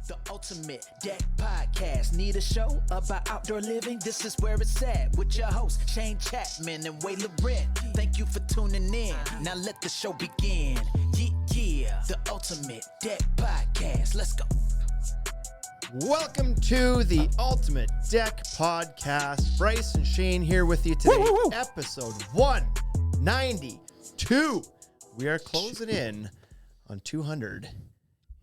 The Ultimate Deck Podcast. Need a show about outdoor living? This is where it's at with your hosts, Shane Chapman and Way Laurent. Thank you for tuning in. Now let the show begin. Yeah. The Ultimate Deck Podcast. Let's go. Welcome to the Ultimate Deck Podcast. Bryce and Shane here with you today. Episode 192. We are closing in on 200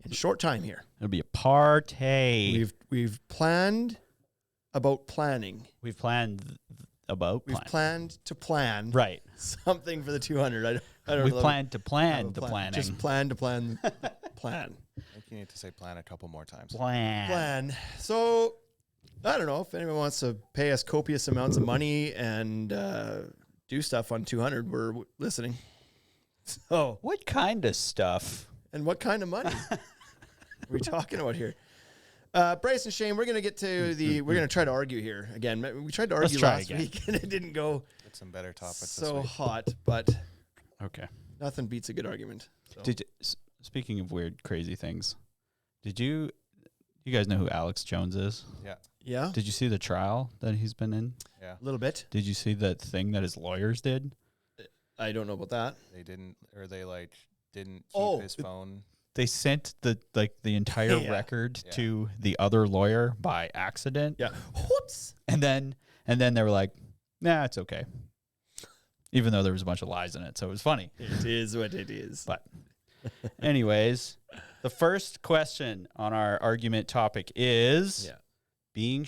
in short time here. It'll be a party. We've planned about planning. We've planned about We've planned to plan right something for the 200. I don't We've know. planned to plan the planning. Just plan to plan plan. I think you need to say plan a couple more times. Plan. So, I don't know if anyone wants to pay us copious amounts of money and do stuff on 200. We're listening. So, What kind of stuff? and what kind of money are we talking about here? Bryce and Shane, we're going to get to we're going to try to argue here again. We tried to argue last week and it didn't go Get some better topics so this week. hot, but Okay. nothing beats a good argument. So. Speaking of weird, crazy things, did you guys know who Alex Jones is? Yeah. Yeah, Did you see the trial that he's been in? Yeah. a little bit. Did you see that thing that his lawyers did? I don't know about that. They didn't keep Oh, his phone. They sent the entire Yeah. record Yeah. to the other lawyer by accident. Yeah. Whoops. And then they were like, nah, it's okay. Even though there was a bunch of lies in it. So it was funny. It is what it is. But anyways, the first question on our argument topic is being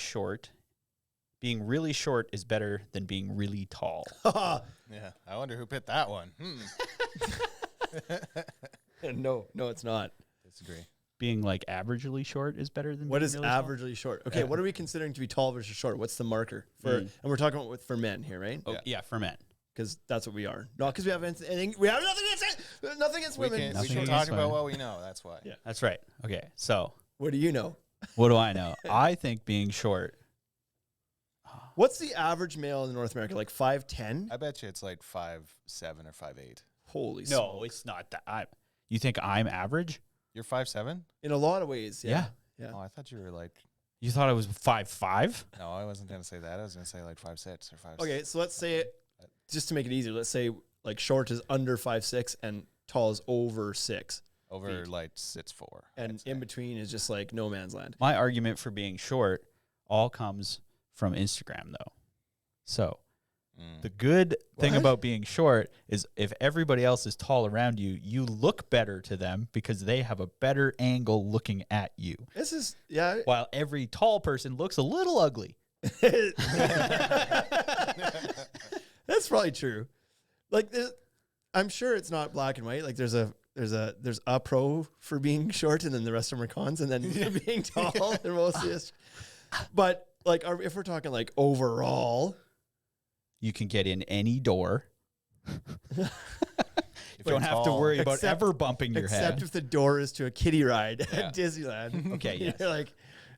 really short is better than being really tall. Yeah. I wonder who picked that one. No, it's not. Disagree. Being like averagely short is better than What being is really tall? averagely short? Okay, what are we considering to be tall versus short? What's the marker for? And we're talking about for men here, right? Oh, yeah, for men. Because that's what we are. Not because we have anything. We have nothing against We women. can Nothing talk against about women. what we know. That's why. Yeah. That's right. Okay, so What do you know? what do I know? I think being short. What's the average male in North America? Like 5'10"? I bet you it's like 5'7" or 5'8". Holy No, smoke. it's not that. You think I'm average? You're 5'7"? In a lot of ways, yeah. Oh, I thought you were like. You thought I was 5'5"? No, I wasn't gonna say that. I was gonna say like 5'6" or 5'7". Okay, so let's say, just to make it easier, let's say like short is under 5'6" and tall is over 6. Over feet. like 6'4". And in between is just like no man's land. My argument for being short all comes from Instagram, though. So the good thing What? about being short is if everybody else is tall around you, you look better to them because they have a better angle looking at you. This is, yeah. While every tall person looks a little ugly. That's probably true. Like, I'm sure it's not black and white. Like, there's a pro for being short, and then the rest of them are cons, and then being tall, they're mostly just. But like, if we're talking like overall, You can get in any door. You you're don't have to tall. worry about Except- ever bumping your except head. if the door is to a kiddie ride Yeah. at Disneyland. Okay, yes. You're like,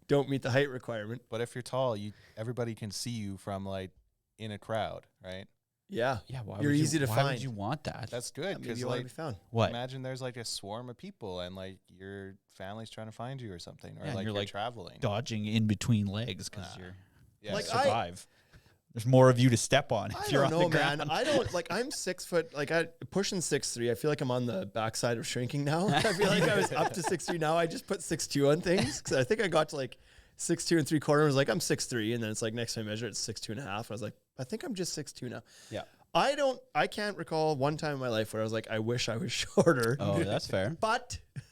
don't meet the height requirement. But if you're tall, everybody can see you from like in a crowd, right? Yeah, Yeah, why you're would easy to why find. would you want that? That's good Maybe because you want to like be found. What? imagine there's like a swarm of people and like your family's trying to find you or something, or Yeah, and like you're, you're like, traveling. Dodging in between legs because you're Yeah, Like, so- survive. There's more of you to step on if I you're don't on know, the ground. man. I don't like. I'm 6 foot. Like I pushing 6'3". I feel like I'm on the backside of shrinking now. I feel like I was up to 6'3". Now I just put 6'2" on things because I think I got to like 6'2" and 3/4. I was like, I'm 6'3", and then it's like next time I measure it's 6'2.5". I was like, I think I'm just 6'2" now. Yeah. I can't recall one time in my life where I was like, I wish I was shorter. Oh, that's fair. But have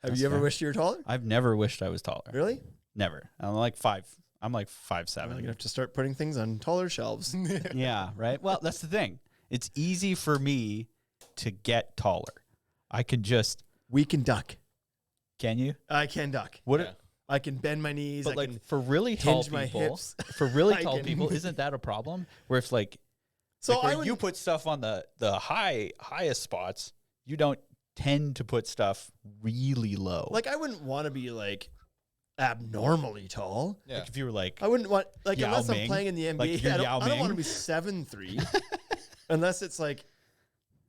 That's you ever fair. wished you were taller? I've never wished I was taller. Really? Never. I'm like 5'7". I'm gonna have to start putting things on taller shelves. Yeah, right. Well, that's the thing. It's easy for me to get taller. I can just. We can duck. Can you? I can duck. What? Yeah. I can bend my knees. But I like can for really tall hinge my people, hips. for really I tall can- people, isn't that a problem? Where if like, So where I would. you put stuff on the highest spots, you don't tend to put stuff really low. Like, I wouldn't want to be like abnormally tall. Yeah. Like if you were like, I wouldn't want like Yao unless I'm Ming. playing in the NBA. Like you're I Yao don't want to Ming. be 7'3", unless it's like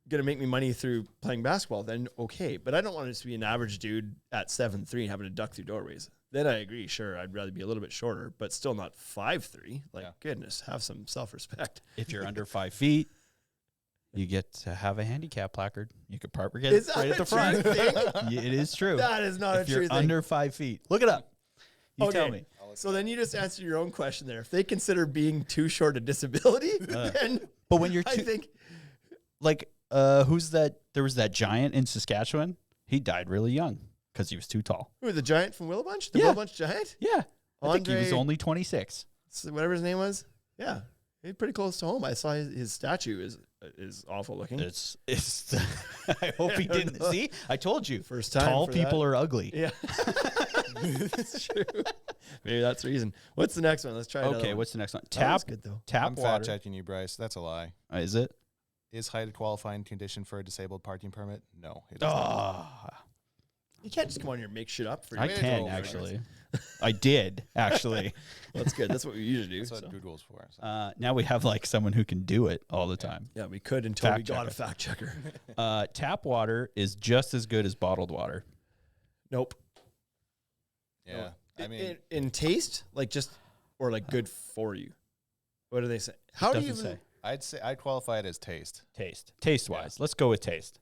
going to make me money through playing basketball, then okay. But I don't want to just be an average dude at 7'3" having to duck through doorways. Then I agree. Sure, I'd rather be a little bit shorter, but still not 5'3". Like, goodness, have some self-respect. If you're under 5 feet, you get to have a handicap placard. You could park right at the front. Yeah, it is true. That is not a true thing. If you're under 5 feet, look it up. You tell me. So then you just answer your own question there. If they consider being too short a disability, then but when you're I think like who's that? There was that giant in Saskatchewan. He died really young because he was too tall. who, the giant from Willowbunch? The Willowbunch giant? Yeah, I think he was Andre- only 26. Whatever his name was. Yeah. He's pretty close to home. I saw his statue is awful looking. It's I hope he didn't. See, I told you. First time Tall for people that. are ugly. Yeah. That's true. Maybe that's the reason. What's the next one? Let's try another Okay, one. what's the next one? That was Tap good though. tap I'm water. fact checking you, Bryce. That's a lie. Is it? Is height a qualifying condition for a disabled parking permit? No, it is not. Ah, You can't just come on here and make shit up for I you. can actually. I did actually. That's good. That's what we usually do. That's what so. Google's for. So. Now we have like someone who can do it all the time. Yeah, we could until Fact we got checker. a fact checker. Tap water is just as good as bottled water. Nope. Yeah, I mean, in taste, like just or like good for you. What do they say? How do you Doesn't even? say. I'd qualify it as taste. Taste wise. Let's go with taste.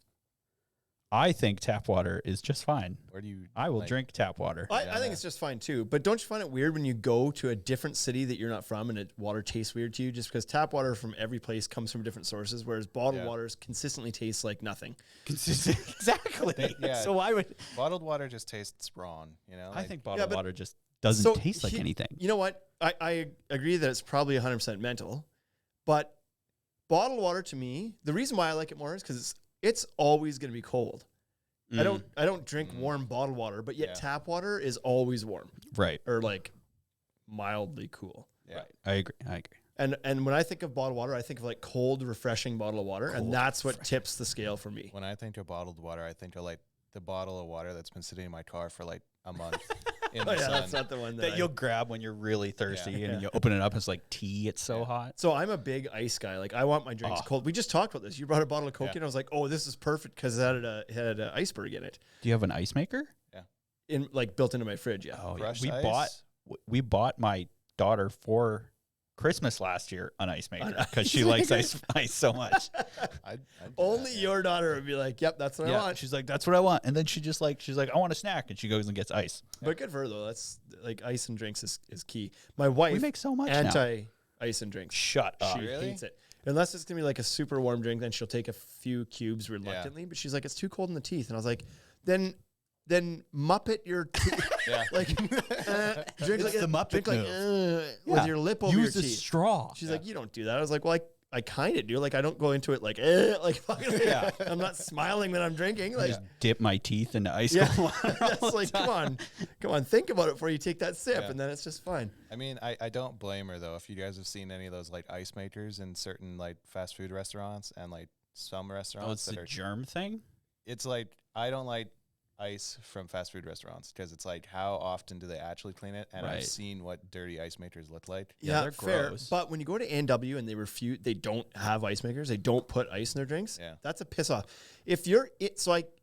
I think tap water is just fine. Where do you? I will like, drink tap water. I think it's just fine too. But don't you find it weird when you go to a different city that you're not from and water tastes weird to you? Just because tap water from every place comes from different sources, whereas bottled waters consistently tastes like nothing. Exactly. Yeah. So I would. Bottled water just tastes wrong. You know. I Like, think bottled but- water just doesn't taste like he- anything. You know what? I agree that it's probably 100% mental, but bottled water to me, the reason why I like it more is because it's always going to be cold. I don't drink warm bottled water, but yet tap water is always warm Right. or like mildly cool. yeah. Right. I agree. And when I think of bottled water, I think of like cold, refreshing bottle of water, and that's what tips the scale for me. When I think of bottled water, I think of like the bottle of water that's been sitting in my car for like a month in the sun. That's not the one That you'll grab when you're really thirsty and you open it up. It's like tea. It's so hot. So I'm a big ice guy. Like I want my drinks cold. We just talked about this. You brought a bottle of Coke in. I was like, oh, this is perfect because it had an iceberg in it, Do you have an ice maker? in like built into my fridge. Yeah. Oh, Crushed we ice? we bought my daughter for Christmas last year an ice maker because she likes ice so much. I'd do Only that, yeah. your daughter would be like, yep, that's what I want. She's like, that's what I want. And then she's like, I want a snack, and she goes and gets ice. But good for her though. That's like ice and drinks is key. My wife We make so much now. anti ice and drinks. Shut up. She Really? hates it. Unless it's gonna be like a super warm drink, then she'll take a few cubes reluctantly. But she's like, it's too cold in the teeth. And I was like, then Muppet your teeth. Yeah. Like drink It's like the Muppet drink like move. with your lip over Use your a teeth. straw. She's like, you don't do that. I was like, well, I kind of do. Like I don't go into it like fucking I'm not smiling when I'm drinking. Like Dip my teeth into ice yeah, cold water. that's like come on, think about it before you take that sip, Yeah. and then it's just fine. I mean, I don't blame her though. If you guys have seen any of those like ice makers in certain like fast food restaurants and like some restaurants Oh, it's that the are, germ thing? it's like I don't like ice from fast food restaurants because it's like how often do they actually clean it? And Right. I've seen what dirty ice makers look like. Yeah, they're fair. gross. But when you go to A&W and they don't have ice makers, they don't put ice in their drinks. Yeah. That's a piss off. If you're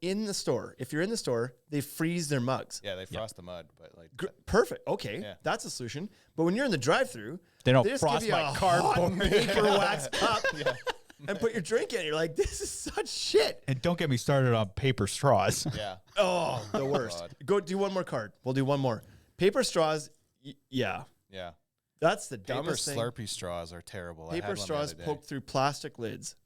in the store, they freeze their mugs. Yeah, they frost the mud, but like Perfect. Okay, Yeah. that's a solution. But when you're in the drive-through, They don't just frost give you my a cardboard. hot paper wax cup and put your drink in. You're like, this is such shit. And don't get me started on paper straws. yeah. Oh, the worst. God. Go do one more card. We'll do one more. Paper straws. Yeah, Yeah. that's the Paper dumbest thing. Slurpee straws are terrible. I had Paper one the straws other day. poked through plastic lids.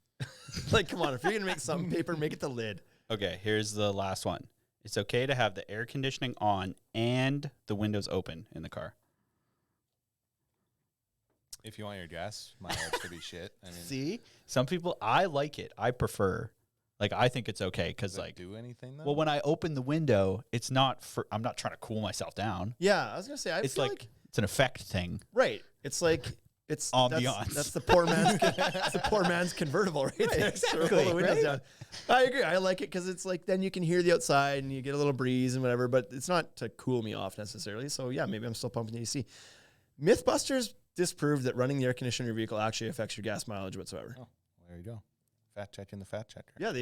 Like, come on, if you're gonna make something paper, make it the lid. Okay, here's the last one. It's okay to have the air conditioning on and the windows open in the car. If you want your gas mileage to be shit, I mean, See? Some people, I like it. I prefer, I think it's okay because, does it do anything though? well, when I open the window, it's not for, I'm not trying to cool myself down. Yeah, I was gonna say, I It's feel like, it's an effect thing. right. It's like Ambiance. That's the poor man's. That's the poor man's convertible, right there. So roll exactly, the windows right? down. I agree. I like it because it's like then you can hear the outside and you get a little breeze and whatever. But it's not to cool me off necessarily. So yeah, maybe I'm still pumping the AC. Mythbusters disproved that running the air conditioner in your vehicle actually affects your gas mileage whatsoever. Oh, there you go. Checking the fat checker. Yeah,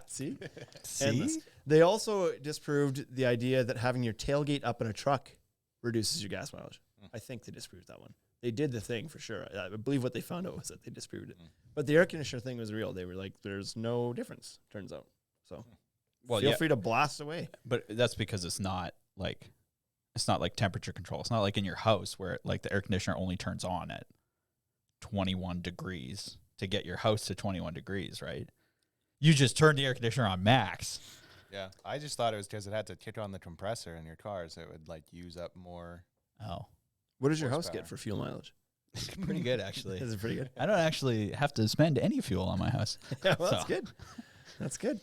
see? See? Endless. They also disproved the idea that having your tailgate up in a truck reduces your gas mileage. I think they disproved that one. They did the thing for sure. I believe what they found out was that they disproved it. But the air conditioner thing was real. They were like, there's no difference, turns out. So feel free to blast away. But that's because it's not like temperature control. It's not like in your house where like the air conditioner only turns on at 21 degrees to get your house to 21 degrees, right? You just turn the air conditioner on max. Yeah, I just thought it was because it had to kick on the compressor in your car, so it would like use up more. Oh, What does your house horsepower. get for fuel mileage? pretty good actually. Is it pretty good? I don't actually have to spend any fuel on my house. Yeah, well, So. that's good. That's good.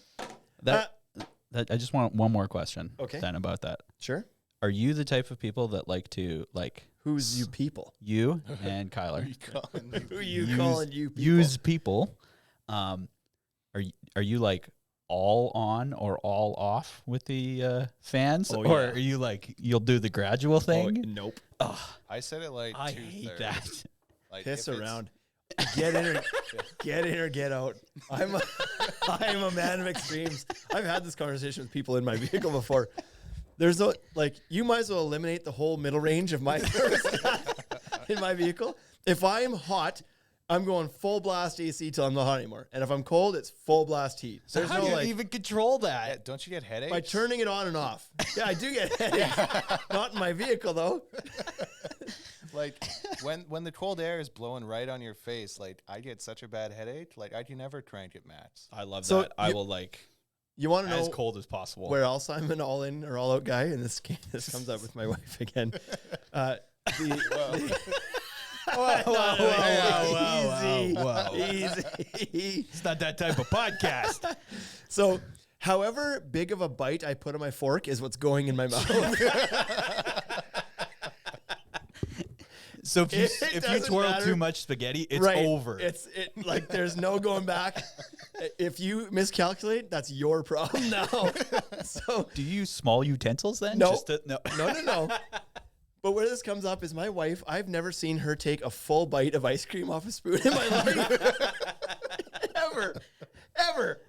That I just want one more question. Okay. Then about that. Sure. Are you the type of people that like to like Who's you people? you and Kyler Who are you calling you people? use people? Are you like all on or all off with the fans, Oh, or yeah. are you like you'll do the gradual thing? Nope. I said it like I 2/3. hate that. Like, Piss if it's- around. Get in or get out. I'm a man of extremes. I've had this conversation with people in my vehicle before. There's no like you might as well eliminate the whole middle range of my thermostat in my vehicle. If I'm hot, I'm going full blast AC till I'm not hot anymore. And if I'm cold, it's full blast heat. So There's how no do you like even control Yeah, that? don't you get headaches? by turning it on and off. Yeah, I do get headaches. Not in my vehicle though. Like when the cold air is blowing right on your face, like I get such a bad headache. Like I can never crank it max. I love So that. I you- will like You want to know as cold as possible. where else I'm an all in or all out guy? And this comes up with my wife again. Easy. It's not that type of podcast. So, however big of a bite I put on my fork is what's going in my mouth. So if you It if you doesn't twirl matter. too much spaghetti, it's Right. over. It's like there's no going back. If you miscalculate, that's your problem now. So Do you use small utensils then? No. No. no. But where this comes up is my wife. I've never seen her take a full bite of ice cream off a spoon in my life. Ever.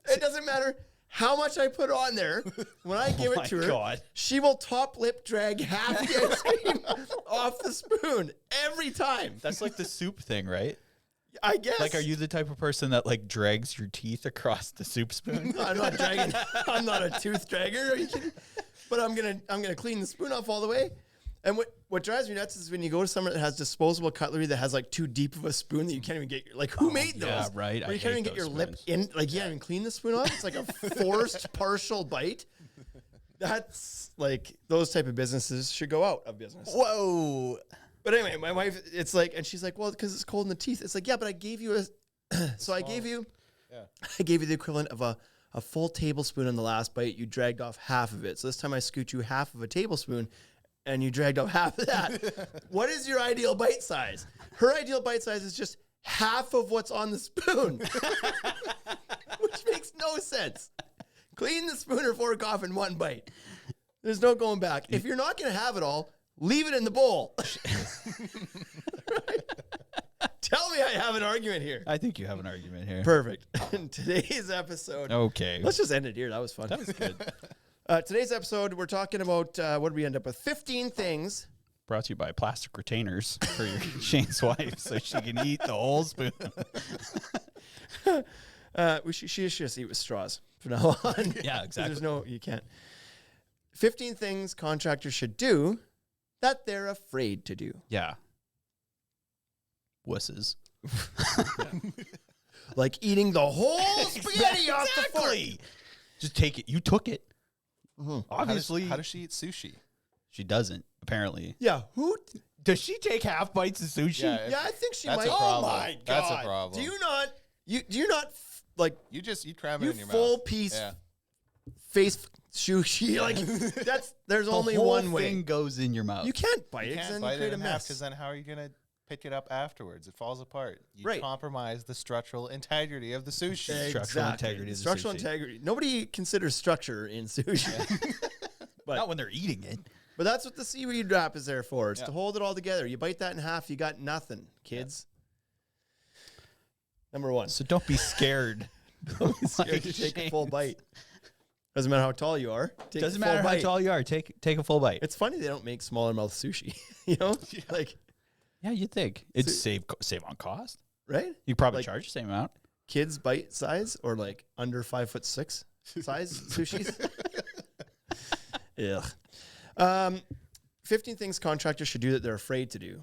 It doesn't matter how much I put on there. When I give my it to her, God. she will top lip drag half the ice cream off the spoon every time. That's like the soup thing, right? I guess. Like, are you the type of person that like drags your teeth across the soup spoon? I'm not dragging. I'm not a tooth dragger. Are you kidding? But I'm gonna clean the spoon off all the way. And what drives me nuts is when you go to somewhere that has disposable cutlery that has like too deep of a spoon that you can't even get. Like, who made those? yeah, right. Where I you can't hate even get your those lip spoons. in. Like, you can't even clean the spoon off. It's like a forced partial bite. That's like those type of businesses should go out of business. Whoa. But anyway, my wife, it's like, and she's like, well, because it's cold in the teeth. It's like, yeah, but I gave you I gave you the equivalent of a full tablespoon in the last bite. You dragged off half of it. So this time I scoot you half of a tablespoon and you dragged off half of that. What is your ideal bite size? Her ideal bite size is just half of what's on the spoon, which makes no sense. Clean the spoon or fork off in one bite. There's no going back. If you're not going to have it all, leave it in the bowl. Tell me I have an argument here. I think you have an argument here. Perfect. In today's episode, Okay. let's just end it here. That was fun. That was good. Today's episode, we're talking about what did we end up with? 15 things. Brought to you by plastic retainers for your Shane's wife so she can eat the whole spoon. She should just eat with straws from now on. Yeah, exactly. There's no, you can't. 15 things contractors should do that they're afraid to do. Yeah. Wusses. Like eating the whole spaghetti off the fork. Exactly. Just take it. You took it. Obviously, how does she eat sushi? she doesn't. Apparently, Yeah, who? does she take half bites of sushi? Yeah, Yeah, I think she That's might. a problem. Oh my god, That's a problem. Do you not? Do you not like You cram it you in your full mouth. piece Yeah. face sushi? Like that's there's The only whole one way. thing goes in your mouth. You can't bite You it, 'cause can't then bite you create it a in half mess. because then how are you gonna pick it up afterwards? It falls apart. You Right. compromise the structural integrity of the sushi. Structural integrity of the Structural sushi. integrity. Nobody considers structure in sushi. But Not when they're eating it. but that's what the seaweed wrap is there for. It's Yeah. to hold it all together. You bite that in half, you got nothing, kids. Number one. So don't be scared. Don't be scared to take a full bite. Doesn't matter how tall you are. Take Doesn't a full matter how bite. tall you are. Take a full bite. It's funny they don't make smaller mouth sushi. You know, like Yeah, you'd think it'd save on cost. right? You probably Like- charge the same amount. Kids bite size or like under 5'6" size sushis. Ugh. 15 things contractors should do that they're afraid to do.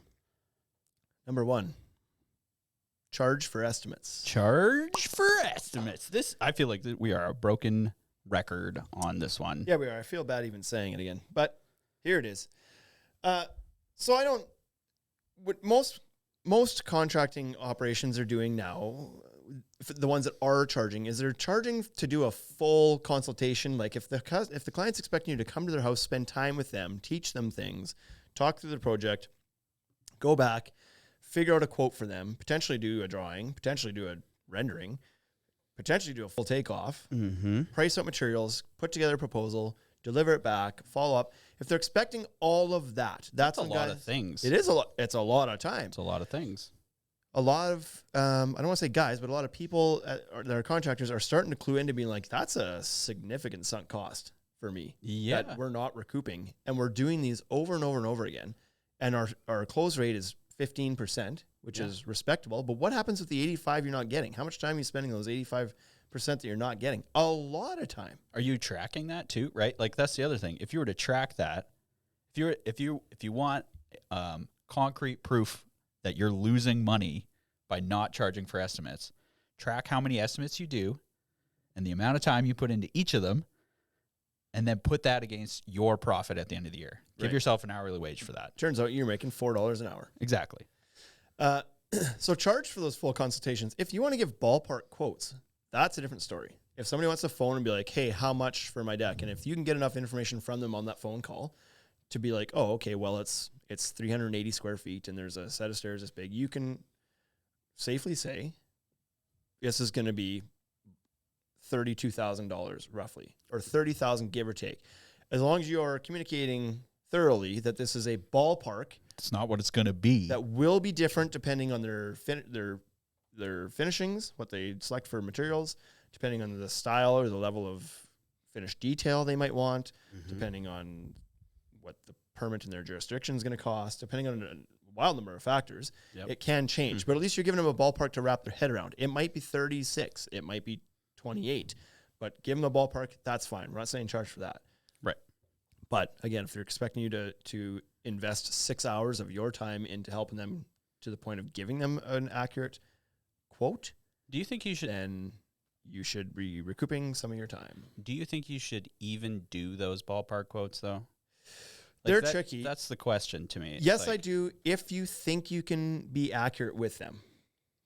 Number 1, charge for estimates. Charge for estimates. This I feel like we are a broken record on this one. Yeah, we are. I feel bad even saying it again, but here it is. So I don't. What most contracting operations are doing now, the ones that are charging, is they're charging to do a full consultation. Like if the client's expecting you to come to their house, spend time with them, teach them things, talk through the project, go back, figure out a quote for them, potentially do a drawing, potentially do a rendering, potentially do a full takeoff, price out materials, put together a proposal, deliver it back, follow up. If they're expecting all of that, that's a when lot guys- of things. It is a lot. It's a lot of time. It's a lot of things. A lot of, I don't want to say guys, but a lot of people that are contractors are starting to clue into being like, that's a significant sunk cost for me. Yeah. That we're not recouping. And we're doing these over and over and over again. And our close rate is 15%, which is respectable. But what happens with the 85 you're not getting? How much time are you spending those 85% that you're not getting? A lot of time. Are you tracking that too? Right? Like that's the other thing. If you were to track that, if you want concrete proof that you're losing money by not charging for estimates, track how many estimates you do and the amount of time you put into each of them, and then put that against your profit at the end of the year. Give Right. yourself an hourly wage for that. Turns out you're making $4 an hour. Exactly. So charge for those full consultations. If you want to give ballpark quotes, that's a different story. If somebody wants to phone and be like, hey, how much for my deck? And if you can get enough information from them on that phone call to be like, oh, okay, well, it's 380 square feet and there's a set of stairs this big, you can safely say this is going to be $32,000 roughly, or $30,000 give or take. As long as you are communicating thoroughly that this is a ballpark It's not what it's going to be. that will be different depending on their finishings, what they select for materials, depending on the style or the level of finished detail they might want, depending on what the permit in their jurisdiction is going to cost, depending on a wild number of factors. Yep. It can change, but at least you're giving them a ballpark to wrap their head around. It might be 36, it might be 28, but give them a ballpark. That's fine. We're not saying charge for that. Right. But again, if they're expecting you to invest 6 hours of your time into helping them to the point of giving them an accurate quote, Do you think you should then you should be recouping some of your time. Do you think you should even do those ballpark quotes though? They're tricky. That's the question to me. It's Yes, I like- do, if you think you can be accurate with them.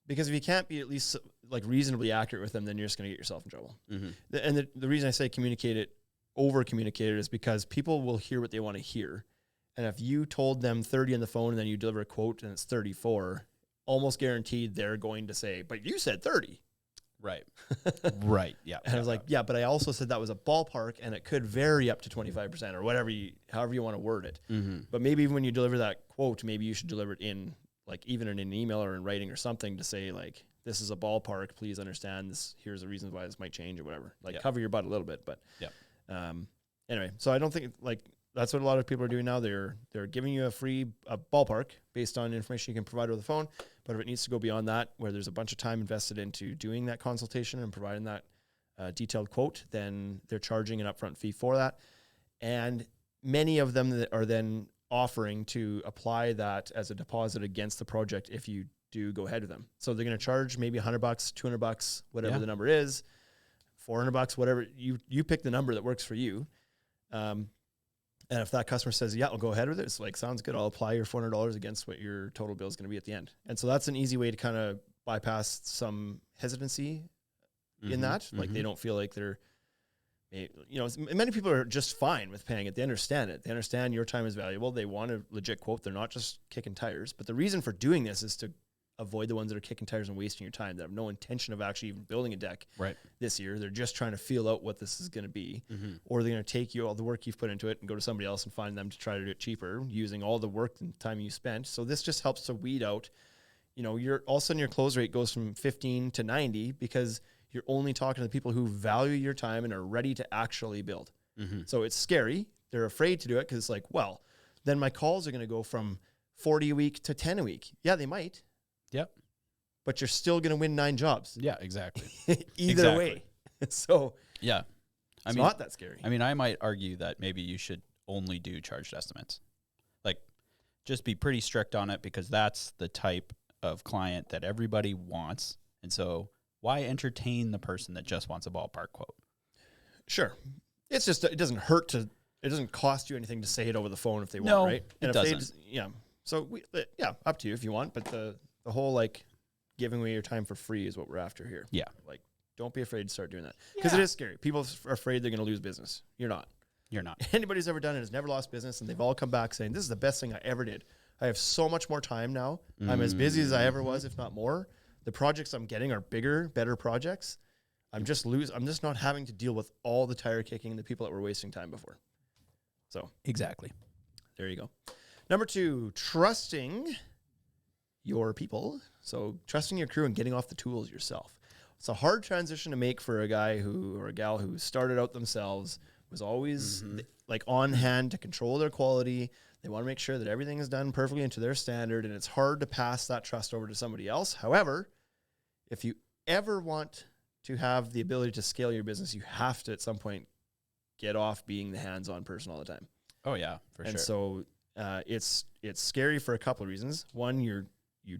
Because if you can't be at least like reasonably accurate with them, then you're just going to get yourself in trouble. And the reason I say over communicate it is because people will hear what they want to hear. And if you told them 30 on the phone and then you deliver a quote and it's 34, almost guaranteed they're going to say, but you said 30. Right. Right. Yeah. And I was like, yeah, but I also said that was a ballpark and it could vary up to 25% or whatever however you want to word it. But maybe when you deliver that quote, maybe you should deliver it in like even in an email or in writing or something to say like, this is a ballpark. Please understand this. Here's the reasons why this might change or whatever. Like cover your butt a little bit. But anyway, so I don't think like that's what a lot of people are doing now. They're giving you a ballpark based on information you can provide over the phone. But if it needs to go beyond that, where there's a bunch of time invested into doing that consultation and providing that detailed quote, then they're charging an upfront fee for that. And many of them that are then offering to apply that as a deposit against the project if you do go ahead with them. So they're going to charge maybe $100, $200, whatever the number is, $400, whatever. You pick the number that works for you. And if that customer says, yeah, I'll go ahead with it, it's like, sounds good. I'll apply your $400 against what your total bill is going to be at the end. And so that's an easy way to kind of bypass some hesitancy in that. Like they don't feel like they're, many people are just fine with paying it. They understand it. They understand your time is valuable. They want a legit quote. They're not just kicking tires. But the reason for doing this is to avoid the ones that are kicking tires and wasting your time, that have no intention of actually even building a deck this year. They're just trying to feel out what this is going to be. Or they're going to take you all the work you've put into it and go to somebody else and find them to try to do it cheaper using all the work and time you spent. So this just helps to weed out you're all of a sudden your close rate goes from 15 to 90 because you're only talking to the people who value your time and are ready to actually build. So it's scary. They're afraid to do it because it's like, well, then my calls are going to go from 40 a week to 10 a week. Yeah, they might. Yep. But you're still going to win 9 jobs. Yeah, exactly. Either way. So yeah, it's not that scary. I mean, I might argue that maybe you should only do charged estimates. Like, just be pretty strict on it because that's the type of client that everybody wants. And so why entertain the person that just wants a ballpark quote? Sure. It's just, it doesn't cost you anything to say it over the phone if they No, want, right? And it if doesn't. So up to you if you want, but the whole like giving away your time for free is what we're after here. Yeah. Like, don't be afraid to start doing that because it is scary. People are afraid they're going to lose business. You're not. You're not. Anybody who's ever done it has never lost business, and they've all come back saying, this is the best thing I ever did. I have so much more time now. I'm as busy as I ever was, if not more. The projects I'm getting are bigger, better projects. I'm just not having to deal with all the tire kicking, the people that were wasting time before. So Exactly. there you go. Number 2, trusting your people. So trusting your crew and getting off the tools yourself. It's a hard transition to make for a guy or a gal who started out themselves, was always like on hand to control their quality. They want to make sure that everything is done perfectly and to their standard, and it's hard to pass that trust over to somebody else. However, if you ever want to have the ability to scale your business, you have to at some point get off being the hands-on person all the time. Oh yeah, for And sure. so it's scary for a couple of reasons. One, you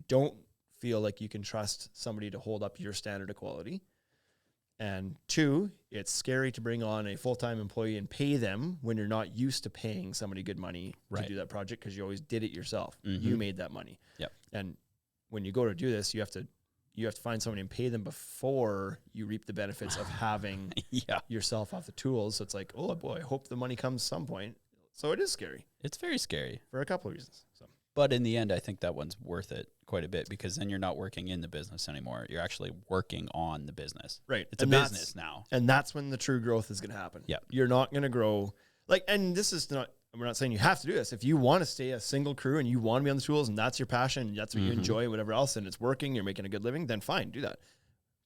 don't feel like you can trust somebody to hold up your standard of quality. And 2, it's scary to bring on a full-time employee and pay them when you're not used to paying somebody good money to do that project because you always did it yourself. You made that money. Yep. And when you go to do this, you have to find somebody and pay them before you reap the benefits of having yourself off the tools. So it's like, oh boy, I hope the money comes some point. So it is scary It's very scary. for a couple of reasons. So But in the end, I think that one's worth it quite a bit because then you're not working in the business anymore. You're actually working on the business. right, It's a business now. and that's when the true growth is going to happen. Yep. You're not going to grow and this is not. We're not saying you have to do this. If you want to stay a single crew and you want to be on the tools and that's your passion, and that's what you enjoy, whatever else, and it's working, you're making a good living, then fine, do that.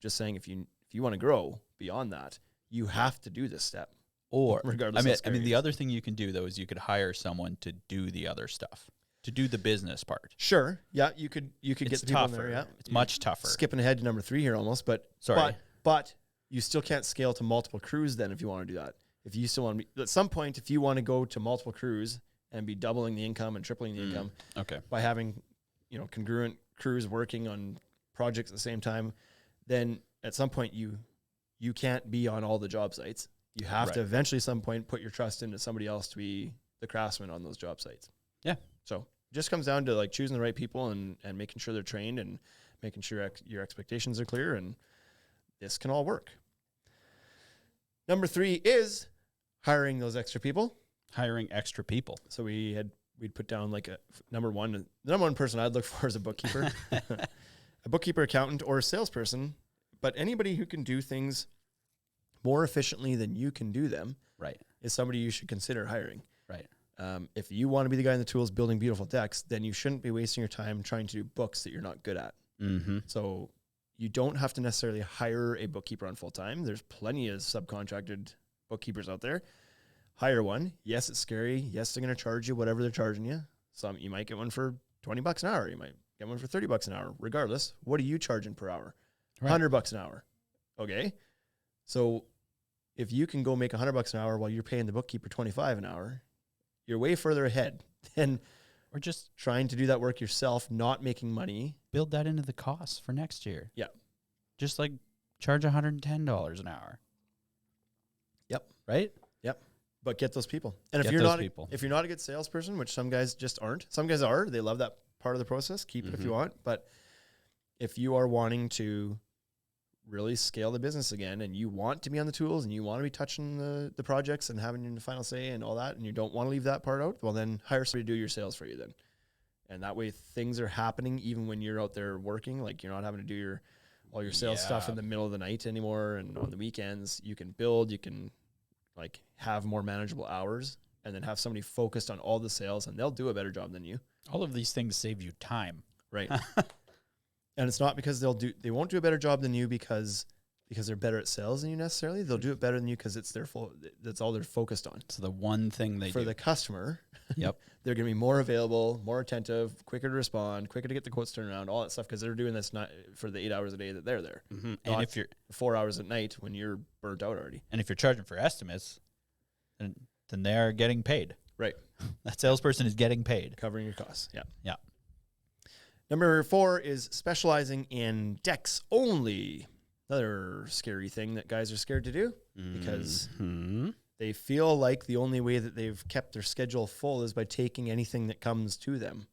Just saying, if you want to grow beyond that, you have to do this step. Or regardless, I mean, the other thing you can do though is you could hire someone to do the other stuff, to do the business part. Sure, yeah, you could It's get the people in tougher. there. Yeah, It's much tougher. skipping ahead to number 3 here almost, but Sorry. but you still can't scale to multiple crews then if you want to do that. If you still want to at some point, if you want to go to multiple crews and be doubling the income and tripling the income Okay. by having, congruent crews working on projects at the same time, then at some point you can't be on all the job sites. You have to eventually at some point put your trust into somebody else to be the craftsman on those job sites. Yeah. So it just comes down to like choosing the right people and making sure they're trained and making sure your expectations are clear, and this can all work. Number 3 is hiring those extra people. Hiring extra people. So we'd put down like the number one person I'd look for is a bookkeeper, a bookkeeper, accountant, or a salesperson, but anybody who can do things more efficiently than you can do them Right. is somebody you should consider hiring. Right. If you want to be the guy in the tools building beautiful decks, then you shouldn't be wasting your time trying to do books that you're not good at. Mm-hmm. So you don't have to necessarily hire a bookkeeper on full time. There's plenty of subcontracted bookkeepers out there. Hire one. Yes, it's scary. Yes, they're going to charge you whatever they're charging you. You might get one for $20 an hour. You might get one for $30 an hour. Regardless, what are you charging per hour? Right. $100 an hour. Okay. So if you can go make $100 an hour while you're paying the bookkeeper $25 an hour, you're way further ahead than Or just trying to do that work yourself, not making money. build that into the cost for next year. Yeah. Just like charge $110 an hour. Yep. Right? Yep. But get those people. And if Get you're those not people. if you're not a good salesperson, which some guys just aren't. Some guys are. They love that part of the process. Keep it if you want. But if you are wanting to really scale the business again and you want to be on the tools and you want to be touching the projects and having the final say and all that, and you don't want to leave that part out, well, then hire somebody to do your sales for you then. And that way things are happening even when you're out there working. Like you're not having to do all your sales stuff in the middle of the night anymore and on the weekends. You can build, you can like have more manageable hours and then have somebody focused on all the sales and they'll do a better job than you. All of these things save you time. Right. And it's not because they won't do a better job than you because they're better at sales than you necessarily. They'll do it better than you because that's all they're focused on. So the one thing they For do. the customer, Yep. they're going to be more available, more attentive, quicker to respond, quicker to get the quotes turned around, all that stuff, because they're doing this not for the 8 hours a day that they're there. Mm-hmm. And Not if you're 4 hours at night when you're burnt out already. charging for estimates, then they're getting paid. Right. That salesperson is getting paid. Covering your costs. Yeah. Yeah. Number 4 is specializing in decks only. Another scary thing that guys are scared to do because they feel like the only way that they've kept their schedule full is by taking anything that comes to them.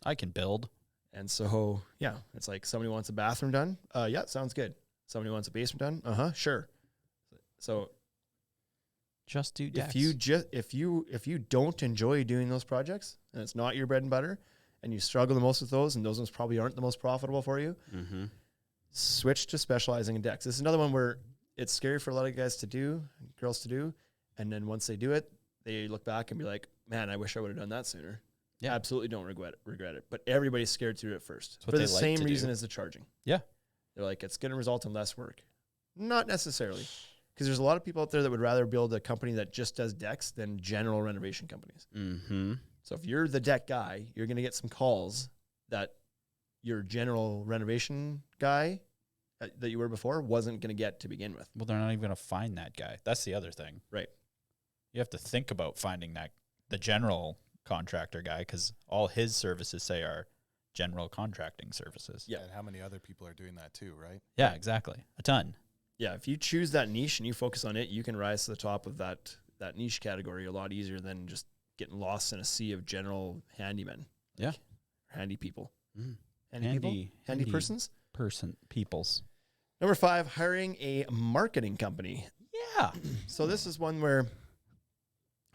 I can build. And so, yeah, it's like somebody wants a bathroom done. Yeah, sounds good. Somebody wants a basement done. Sure. So Just do decks. if you don't enjoy doing those projects and it's not your bread and butter and you struggle the most with those and those ones probably aren't the most profitable for you, switch to specializing in decks. This is another one where it's scary for a lot of guys to do, girls to do, and then once they do it, they look back and be like, "Man, I wish I would have done that sooner." Yeah. Absolutely don't regret it. But everybody's scared to do it first what for they the like same to reason do. as the charging. Yeah. They're like, it's going to result in less work. Not necessarily, because there's a lot of people out there that would rather build a company that just does decks than general renovation companies. Mm-hmm. So if you're the deck guy, you're going to get some calls that your general renovation guy that you were before wasn't going to get to begin with. Well, they're not even going to find that guy. That's the other thing. Right. You have to think about finding the general contractor guy, because all his services say are general contracting services. Yeah. And how many other people are doing that too, right? Yeah, exactly. A ton. Yeah, if you choose that niche and you focus on it, you can rise to the top of that niche category a lot easier than just getting lost in a sea of general handymen. Yeah. Handy people. Mm. Handy people? Handy persons? Peoples. Number 5, hiring a marketing company. Yeah. So this is one where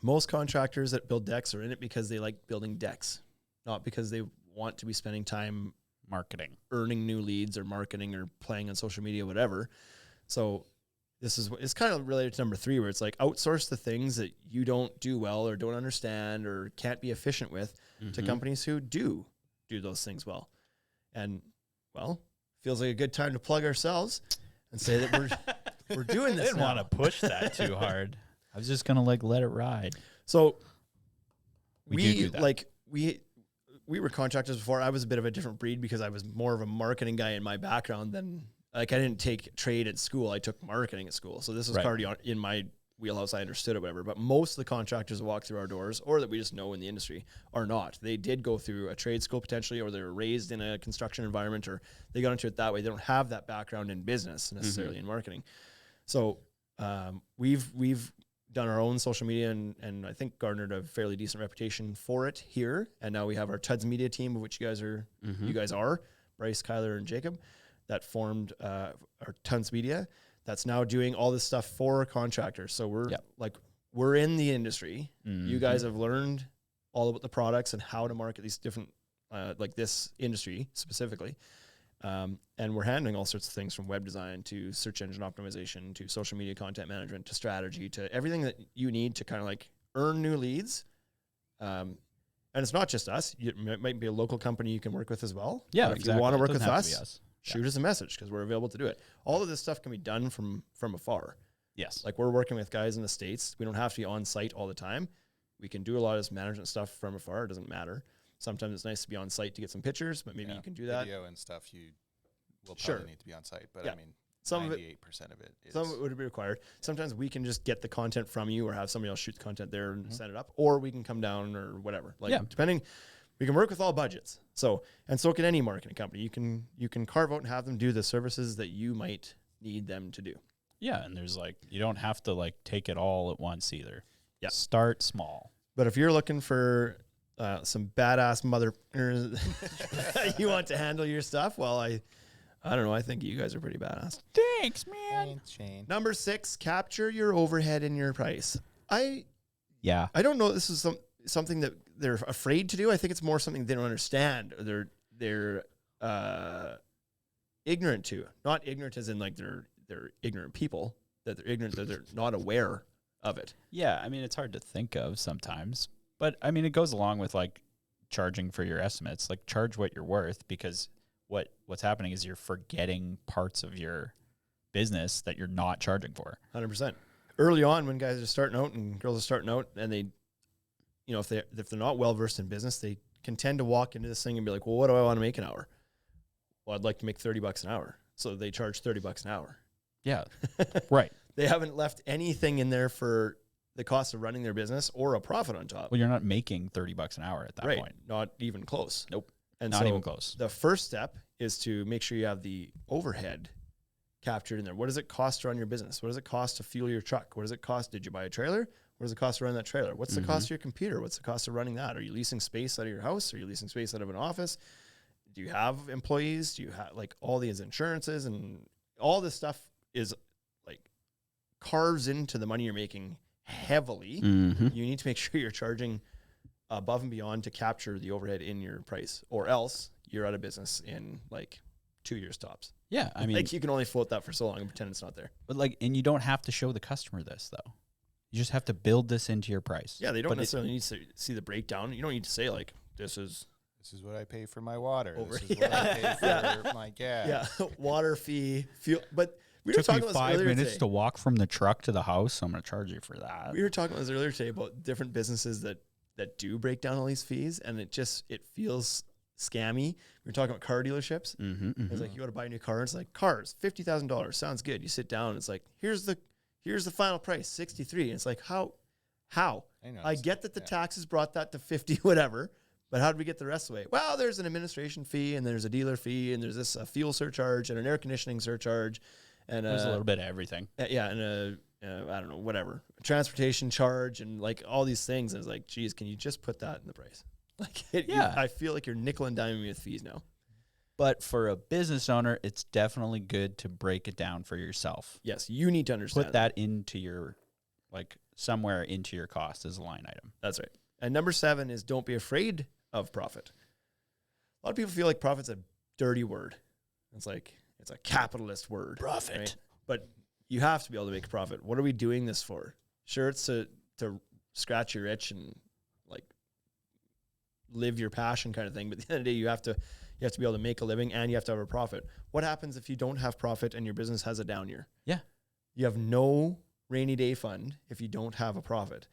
most contractors that build decks are in it because they like building decks, not because they want to be spending time Marketing. earning new leads or marketing or playing on social media, whatever. So it's kind of related to number 3, where it's like outsource the things that you don't do well or don't understand or can't be efficient with to companies who do those things well. And, well, feels like a good time to plug ourselves and say that we're doing this. I didn't want to push that too hard. I was just going to let it ride. So We do that. We were contractors before. I was a bit of a different breed because I was more of a marketing guy in my background than I didn't take trade at school. I took marketing at school. So this was Right. already in my wheelhouse. I understood it, whatever. But most of the contractors that walk through our doors or that we just know in the industry are not. They did go through a trade school potentially, or they were raised in a construction environment, or they got into it that way. They don't have that background in business necessarily in marketing. So we've done our own social media and I think garnered a fairly decent reputation for it here. And now we have our Tuds Media team, of which you guys are, Bryce, Kyler, and Jacob, that formed our Tuds Media. That's now doing all this stuff for contractors. So we're in the industry. You guys have learned all about the products and how to market these different, like this industry specifically. And we're handling all sorts of things from web design to search engine optimization to social media content management to strategy to everything that you need to kind of like earn new leads. And it's not just us. It might be a local company you can work with as well. Yeah, But if exactly. you want to It work with doesn't have to be us, us. shoot us a message because we're available to do it. All of this stuff can be done from afar. Yes. Like we're working with guys in the States. We don't have to be on site all the time. We can do a lot of this management stuff from afar. It doesn't matter. Sometimes it's nice to be on site to get some pictures, but maybe you can do that. Video and stuff you will Sure. probably need to be on site. But Yeah. I mean, Some of it 98% of it is. Some of it would be required. Sometimes we can just get the content from you or have somebody else shoot the content there and send it up, or we can come down or whatever. Depending, we can work with all budgets. So can any marketing company. You can carve out and have them do the services that you might need them to do. Yeah, and there's you don't have to take it all at once either. Yeah. Start small. But if you're looking for some badass mother, you want to handle your stuff, well, I don't know. I think you guys are pretty badass. Thanks, man. Thanks, Shane. Number 6, capture your overhead in your price. I don't know. This is something that they're afraid to do. I think it's more something they don't understand. Or they're ignorant to. Not ignorant as in they're ignorant people. That they're ignorant that they're not aware of it. Yeah, I mean, it's hard to think of sometimes. But, I mean, it goes along with, charging for your estimates. Charge what you're worth, because what's happening is you're forgetting parts of your business that you're not charging for. 100%. Early on, when guys are starting out and girls are starting out, and they, if they're not well versed in business, they can tend to walk into this thing and be like, well, what do I want to make an hour? Well, I'd like to make $30 an hour. So they charge $30 an hour. Yeah. Right. They haven't left anything in there for the cost of running their business or a profit on top. Well, you're not making $30 an hour at that point. Not even close. Nope. And Not so even close. The first step is to make sure you have the overhead captured in there. What does it cost to run your business? What does it cost to fuel your truck? What does it cost? Did you buy a trailer? What does it cost to run that trailer? What's the cost of your computer? What's the cost of running that? Are you leasing space out of your house? Are you leasing space out of an office? Do you have employees? Do you have like all these insurances and all this stuff is like carves into the money you're making heavily. Mm-hmm. You need to make sure you're charging above and beyond to capture the overhead in your price, or else you're out of business in like 2 years tops. Yeah. I mean, like you can only float that for so long and pretend it's not there. but like, and you don't have to show the customer this though. You just have to build this into your price. Yeah, they don't necessarily need to see the breakdown. You don't need to say like, this is what I pay for my water. Over- This is what I pay for my gas. water fee, fuel. But we were Took me talking about this 5 earlier minutes today. to walk from the truck to the house, so I'm going to charge you for that. We were talking about this earlier today about different businesses that do break down all these fees, and it feels scammy. We were talking about car dealerships. It's like you go to buy a new car, and it's like cars, $50,000 sounds good. You sit down, and it's like here's the final price, 63. And it's like how I get that the taxes brought that to 50, whatever. But how did we get the rest of the way? Well, there's an administration fee, and there's a dealer fee, and there's this fuel surcharge and an air conditioning surcharge, and There's a little bit of everything. and I don't know, whatever, a transportation charge, and like all these things. And it's like, geez, can you just put that in the price? Like, I feel like you're nickel and diming me with fees now. But for a business owner, it's definitely good to break it down for yourself. Yes, you need to understand. Put that into your, like, somewhere into your cost as a line item. That's right. And number 7 is don't be afraid of profit. A lot of people feel like profit's a dirty word. It's like, it's a capitalist word. Profit. Right? But you have to be able to make a profit. What are we doing this for? Sure, it's to scratch your itch and like live your passion kind of thing. But at the end of the day, you have to be able to make a living and you have to have a profit. What happens if you don't have profit and your business has a down year? Yeah. You have no rainy day fund if you don't have a profit.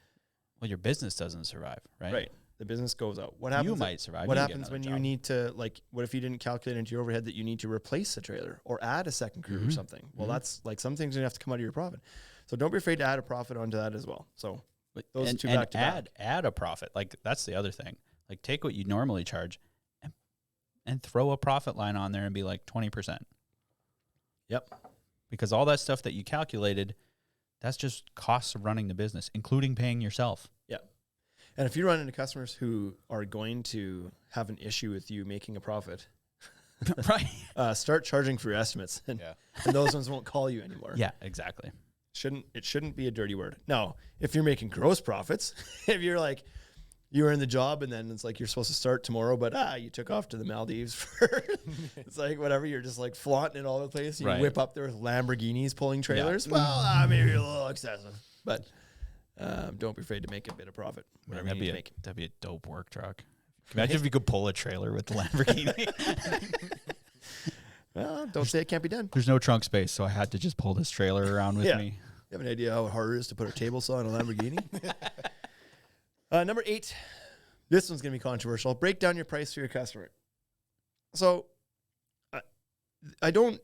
Well, your business doesn't survive, right? Right. The business goes out. What happens? You might survive. What You can get happens when another you job. need to, like, what if you didn't calculate into your overhead that you need to replace a trailer or add a second crew or something? Well, that's like some things are going to have to come out of your profit. So don't be afraid to add a profit onto that as well. So those two back to back. Add a profit. Like, that's the other thing. Like, take what you normally charge and throw a profit line on there and be like 20%. Yep. Because all that stuff that you calculated, that's just costs of running the business, including paying yourself. Yep. And if you run into customers who are going to have an issue with you making a profit, Right. Start charging for your estimates, and those ones won't call you anymore. Yeah, exactly. It shouldn't be a dirty word. Now, if you're making gross profits, if you're like, you were in the job and then it's like you're supposed to start tomorrow, but you took off to the Maldives for it's like whatever, you're just like flaunting it all over the place. You Right. whip up there with Lamborghinis pulling trailers. Well, maybe a little excessive, but don't be afraid to make a bit of profit. Whatever you need to make. That'd be a dope work truck. Imagine if you could pull a trailer with the Lamborghini. Well, don't say it can't be done. There's no trunk space, so I had to just pull this trailer around with me. You have an idea how hard it is to put a table saw in a Lamborghini? Number 8, this one's going to be controversial. Break down your price for your customer. So I don't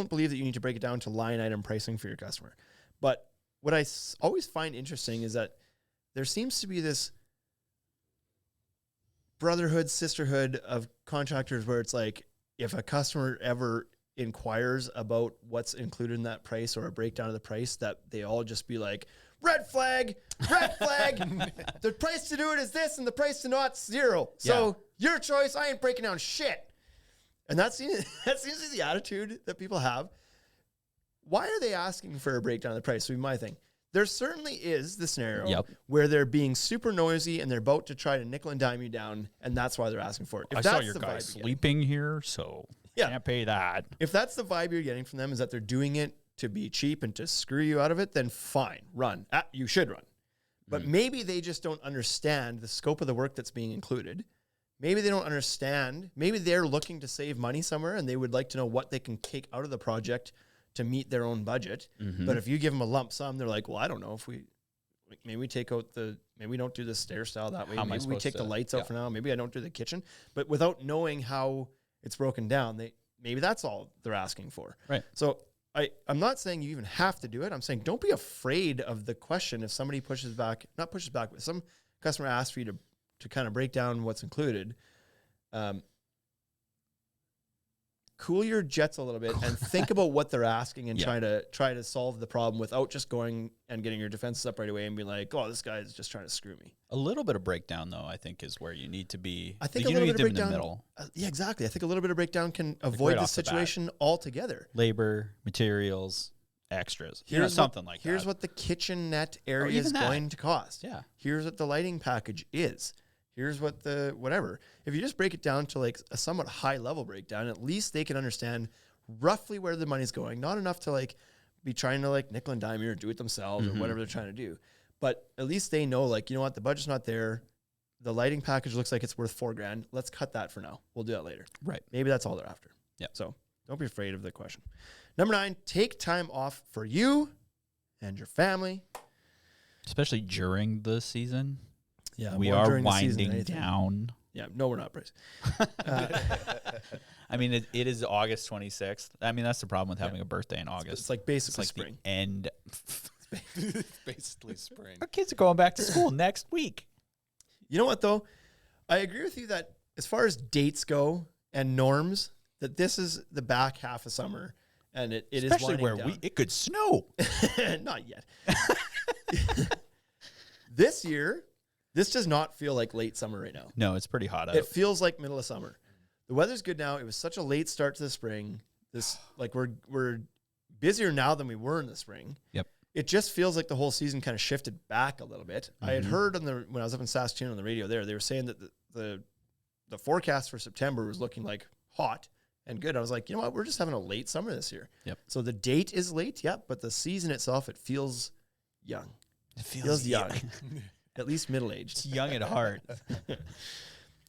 believe that you need to break it down to line item pricing for your customer. But what I always find interesting is that there seems to be this brotherhood, sisterhood of contractors where it's like, if a customer ever inquires about what's included in that price or a breakdown of the price, that they all just be like, red flag, the price to do it is this and the price to not's 0. So your choice, I ain't breaking down shit. And that seems to be the attitude that people have. Why are they asking for a breakdown of the price? Would be my thing. There certainly is the scenario where they're being super noisy and they're about to try to nickel and dime you down, and that's why they're asking for it. If I that's saw your the guy vibe you're sleeping here, so can't pay that. If that's the vibe you're getting from them, is that they're doing it to be cheap and to screw you out of it, then fine, run. You should run. But maybe they just don't understand the scope of the work that's being included. maybe they don't understand. Maybe they're looking to save money somewhere and they would like to know what they can take out of the project to meet their own budget. But if you give them a lump sum, they're like, well, I don't know if maybe we take out maybe we don't do the stair style that way. How am I Maybe we supposed take the to- lights out yeah. for now. Maybe I don't do the kitchen. But without knowing how it's broken down, maybe that's all they're asking for. Right. So I'm not saying you even have to do it. I'm saying don't be afraid of the question if somebody not pushes back, but some customer asks for you to kind of break down what's included. Cool your jets a little bit and think about what they're asking and try to solve the problem without just going and getting your defenses up right away and be like, oh, this guy is just trying to screw me. A little bit of breakdown, though, I think is where you need to be. I think like, a little you bit of need to be in breakdown. the middle. Yeah, exactly. I think a little bit of breakdown can avoid right the off the bat. situation altogether. Labor, materials, extras. Something like that. Here's what the kitchenette area even is that. going to cost. Yeah. Here's what the lighting package is. Here's what whatever. If you just break it down to like a somewhat high level breakdown, at least they can understand roughly where the money's going. Not enough to like be trying to like nickel and dime you or do it themselves or whatever they're trying to do. But at least they know, like, you know what, the budget's not there. The lighting package looks like it's worth $4,000. Let's cut that for now. We'll do that later. Right. Maybe that's all they're after. Yep. So don't be afraid of the question. Number 9, take time off for you and your family. Especially during the season. Yeah, We more are during the season than winding anything. down. Yeah, no, we're not, Bryce. I mean, it is August 26th. I mean, that's the problem with having a birthday in August. It's like basically It's like spring. the end. Basically spring. Our kids are going back to school next week. You know what, though? I agree with you that as far as dates go and norms, that this is the back half of summer, and it is Especially winding where down. it could snow. Not yet. This year, this does not feel like late summer right now. No, it's pretty hot out. It feels like middle of summer. The weather's good now. It was such a late start to the spring. We're busier now than we were in the spring. Yep. It just feels like the whole season kind of shifted back a little bit. I had heard when I was up in Saskatoon on the radio there, they were saying that the forecast for September was looking like hot and good. I was like, you know what? We're just having a late summer this year. Yep. So the date is late, but the season itself, it feels young. It Feels young. At least middle-aged. It's young at heart.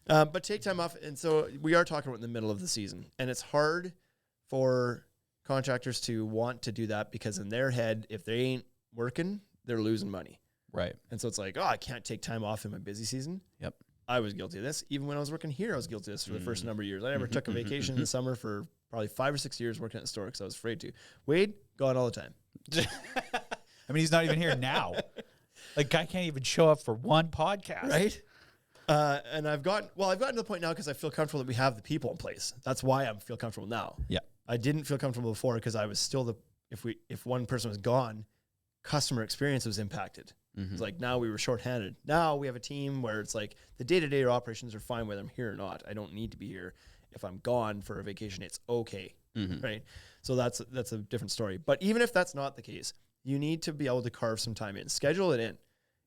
But take time off. And so we are talking about in the middle of the season. And it's hard for contractors to want to do that because in their head, if they ain't working, they're losing money. Right. And so it's like, oh, I can't take time off in my busy season. Yep. I was guilty of this. Even when I was working here, I was guilty of this for the first number of years. I never took a vacation in the summer for probably 5 or 6 years working at the store because I was afraid to. Wade, gone all the time. I mean, he's not even here now. Like, guy can't even show up for one podcast. Right? And I've gotten to the point now because I feel comfortable that we have the people in place. That's why I feel comfortable now. Yeah. I didn't feel comfortable before because I was still if one person was gone, customer experience was impacted. It's like now we were shorthanded. Now we have a team where it's like the day-to-day operations are fine whether I'm here or not. I don't need to be here. If I'm gone for a vacation, it's okay. Right? So that's a different story. But even if that's not the case, you need to be able to carve some time in. Schedule it in.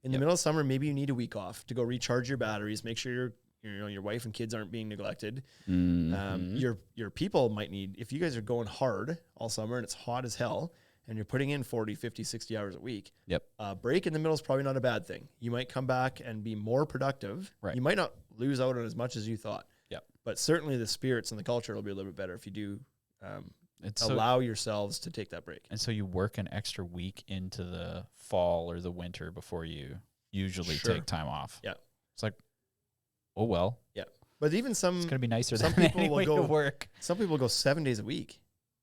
In the middle of summer, maybe you need a week off to go recharge your batteries, make sure your wife and kids aren't being neglected. Your people might need, if you guys are going hard all summer and it's hot as hell and you're putting in 40, 50, 60 hours a week, Yep. break in the middle is probably not a bad thing. You might come back and be more productive. Right. You might not lose out on as much as you thought. Yep. But certainly the spirits and the culture will be a little bit better if you do It's allow yourselves to take that break. And so you work an extra week into the fall or the winter before you usually Sure. take time off. Yeah. It's like, oh, well, Yeah. But even it's going to be nicer some than people any will way go- to work. some people go 7 days a week.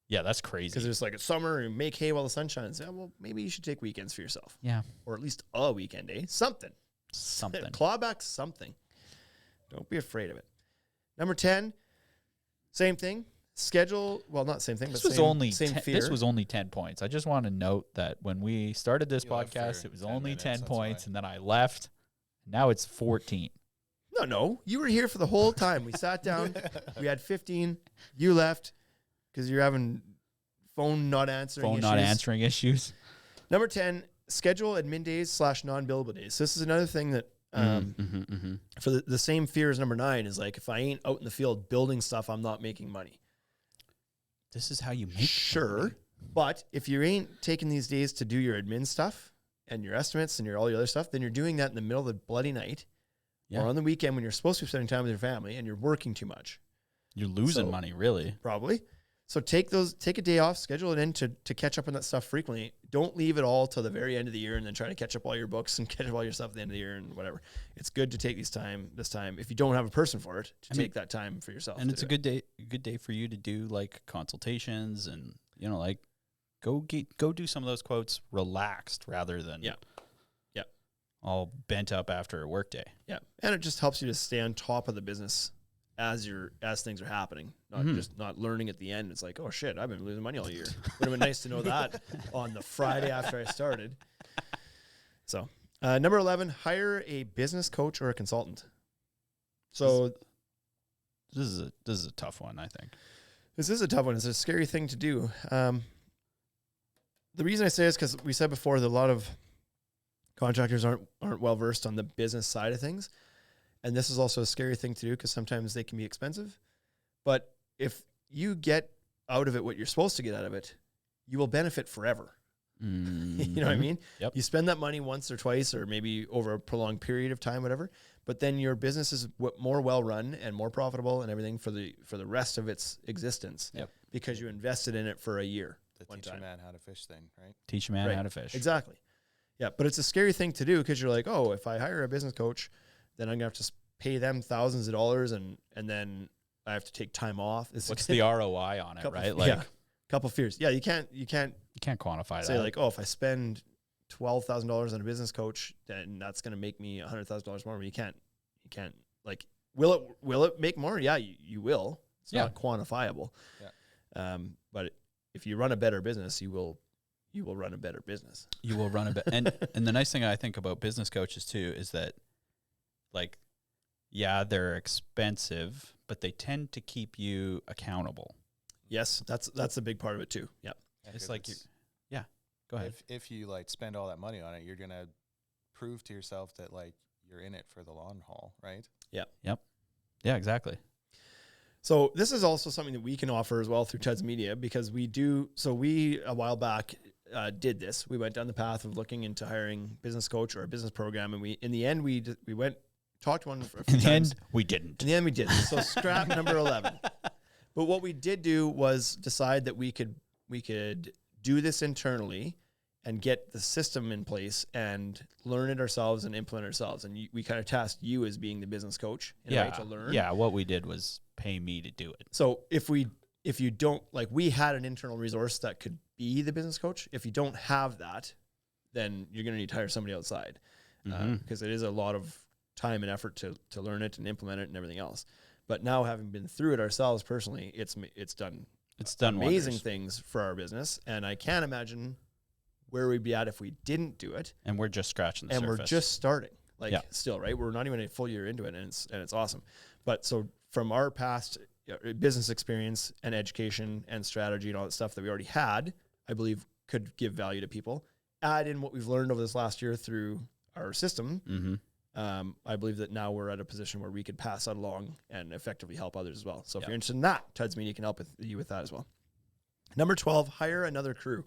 Yeah, that's crazy. Because it's like it's summer and make hay while the sun shines. Yeah, well, maybe you should take weekends for yourself. Yeah. Or at least a weekend day. Something. Something. Claw back something. Don't be afraid of it. Number 10, same thing. Schedule, well, not same thing, This but was same, only same ten, fear. this was only 10 points. I just want to note that when we started this You left podcast, for it was 10 only minutes, 10 that's points, why. and then I left. Now it's 14. No. You were here for the whole time. We sat down. We had 15. You left because you're having phone not answering Phone issues. not answering issues. Number 10, schedule admin days / non-billable days. So this is another thing that for the same fear as number 9 is like if I ain't out in the field building stuff, I'm not making money. This is how you make Sure. money. But if you ain't taking these days to do your admin stuff and your estimates and all your other stuff, then you're doing that in the middle of the bloody night Yeah. or on the weekend when you're supposed to be spending time with your family and you're working too much. You're losing So- money, really. Probably. So take a day off, schedule it in to catch up on that stuff frequently. Don't leave it all till the very end of the year and then try to catch up all your books and catch up all your stuff at the end of the year and whatever. It's good to take this time if you don't have a person for it, to take that time for yourself. And it's a good day for you to do like consultations and, you know, like go do some of those quotes relaxed rather than all bent up after a work day. Yeah. And it just helps you to stay on top of the business as things are happening, not learning at the end. It's like, oh shit, I've been losing money all year. Would have been nice to know that on the Friday after I started. So number 11, hire a business coach or a consultant. So This is a tough one, I think. this is a tough one. It's a scary thing to do. The reason I say is because we said before that a lot of contractors aren't well versed on the business side of things. And this is also a scary thing to do because sometimes they can be expensive. But if you get out of it what you're supposed to get out of it, you will benefit forever. You know what I mean? Yep. You spend that money once or twice or maybe over a prolonged period of time, whatever. But then your business is more well run and more profitable and everything for the rest of its existence. Yep. Because you invested in it for a year. The one teach a time. man how to fish thing, right? Teach a man Right. how to fish. Exactly. Yeah, but it's a scary thing to do because you're like, oh, if I hire a business coach, then I'm gonna have to pay them thousands of dollars, and then I have to take time off. What's the ROI on it, right? Like, couple fears. Yeah, you can't you can't quantify say that. like, oh, if I spend $12,000 on a business coach, then that's gonna make me $100,000 more. But you can't like, will it make more? Yeah, you will. It's not quantifiable. Yeah. But if you run a better business, you will run a better business. You will run a bit. And the nice thing I think about business coaches too is that, like, yeah, they're expensive, but they tend to keep you accountable. Yes, that's a big part of it too. Yeah. It's like, go ahead. If you like spend all that money on it, you're gonna prove to yourself that like you're in it for the long haul, right? Yeah, exactly. So this is also something that we can offer as well through Ted's Media because we do. So we a while back did this. We went down the path of looking into hiring business coach or a business program, and in the end we went talked to one for a few In the times. end, we didn't. In the end, we did. So scrap number 11. But what we did do was decide that we could do this internally and get the system in place and learn it ourselves and implement ourselves. And we kind of tasked you as being the business coach in a way to learn. Yeah, what we did was pay me to do it. So if you don't, like, we had an internal resource that could be the business coach. If you don't have that, then you're going to need to hire somebody outside because it is a lot of time and effort to learn it and implement it and everything else. But now, having been through it ourselves personally, it's done amazing wonders. things for our business. And I can't imagine where we'd be at if we didn't do it. And we're just scratching the surface. And we're just starting, still, right? We're not even a full year into it, and it's awesome. But so from our past business experience and education and strategy and all that stuff that we already had, I believe could give value to people. Add in what we've learned over this last year through our system. I believe that now we're at a position where we could pass that along and effectively help others as well. So if you're interested in that, Ted's Media can help you with that as well. Number 12, hire another crew.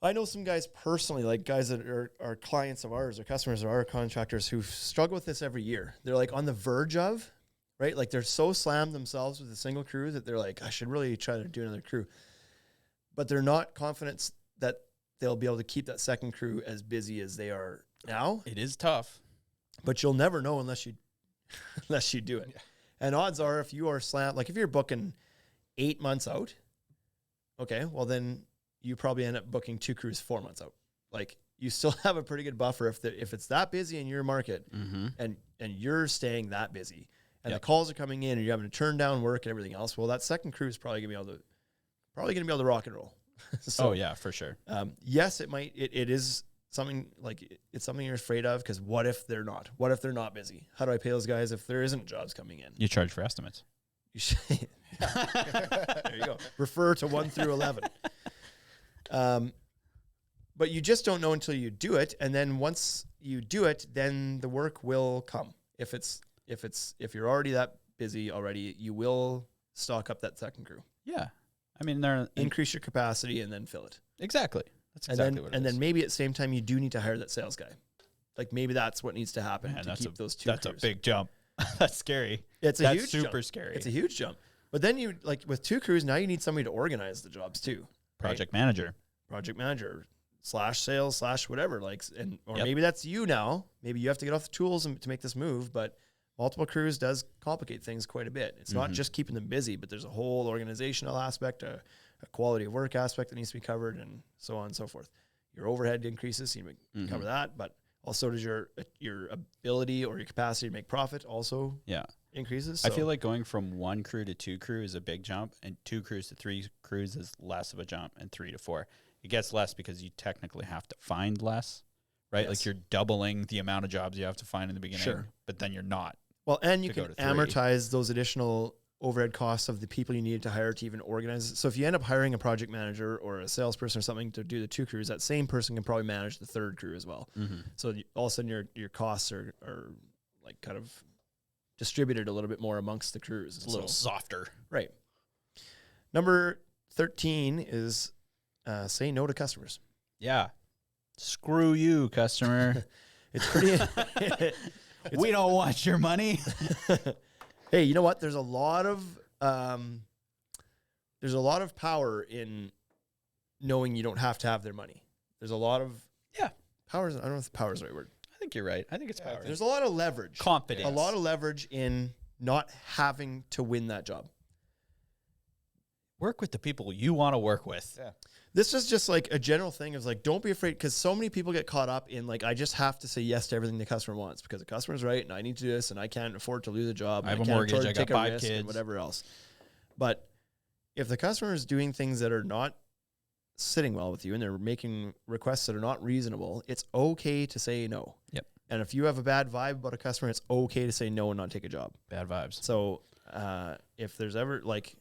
I know some guys personally, like guys that are clients of ours or customers of our contractors who struggle with this every year. They're like on the verge of, right? Like they're so slammed themselves with a single crew that they're like, I should really try to do another crew. But they're not confident that they'll be able to keep that second crew as busy as they are now. It is tough. But you'll never know unless you do it. Yeah. And odds are if you are slammed, like if you're booking 8 months out, okay, well then you probably end up booking 2 crews 4 months out. Like you still have a pretty good buffer if it's that busy in your market and you're staying that busy and the calls are coming in and you're having to turn down work and everything else. Well, that second crew is probably gonna be able to rock and roll. So, oh yeah, for sure. Yes, it is something like it's something you're afraid of because what if they're not? What if they're not busy? How do I pay those guys if there isn't jobs coming in? You charge for estimates. You should. There you go. Refer to 1 through 11. But you just don't know until you do it, and then once you do it, then the work will come. If you're already that busy already, you will stock up that second crew. Yeah, I mean they're increase your capacity and then fill it. Exactly. That's exactly what it is. And then maybe at the same time you do need to hire that sales guy. like maybe that's what needs to happen Man, to keep those two That's crews. a big jump. That's scary. It's That's huge super jump. scary. It's a huge jump. But then you like with 2 crews, now you need somebody to organize the jobs too. Project manager. Project manager / sales / whatever, like, and or Yep. maybe that's you now. Maybe you have to get off the tools to make this move, but multiple crews does complicate things quite a bit. It's not just keeping them busy, but there's a whole organizational aspect, a quality of work aspect that needs to be covered, and so on and so forth. Your overhead increases, so you cover that, but also does your ability or your capacity to make profit also Yeah. increases. I So feel like going from 1 crew to 2 crew is a big jump, and 2 crews to 3 crews is less of a jump, and 3 to 4. It gets less because you technically have to find less, right? Yes. Like you're doubling the amount of jobs you have to find in the beginning, Sure. but then you're not. well, and you to go can to 3. amortize those additional overhead costs of the people you need to hire to even organize it. So if you end up hiring a project manager or a salesperson or something to do the 2 crews, that same person can probably manage the 3rd crew as well. So all of a sudden your costs are like kind of distributed a little bit more amongst the crews. It's a little softer. Right. Number 13 is say no to customers. Yeah. Screw you, customer. It's pretty. We don't want your money. Hey, you know what? There's a lot of power in knowing you don't have to have their money. There's a lot of powers. I don't know if power is the right word. I think you're right. I think it's power. There's a lot of leverage. Confidence. A lot of leverage in not having to win that job. Work with the people you want to work with. Yeah. This is just like a general thing of like, don't be afraid, because so many people get caught up in like, I just have to say yes to everything the customer wants because the customer's right and I need to do this and I can't afford to lose a job. I have a can't mortgage, afford to I got take a 5 risk kids. and whatever else. But if the customer is doing things that are not sitting well with you and they're making requests that are not reasonable, it's okay to say no. Yep. And if you have a bad vibe about a customer, it's okay to say no and not take a job. Bad vibes. So if there's ever like,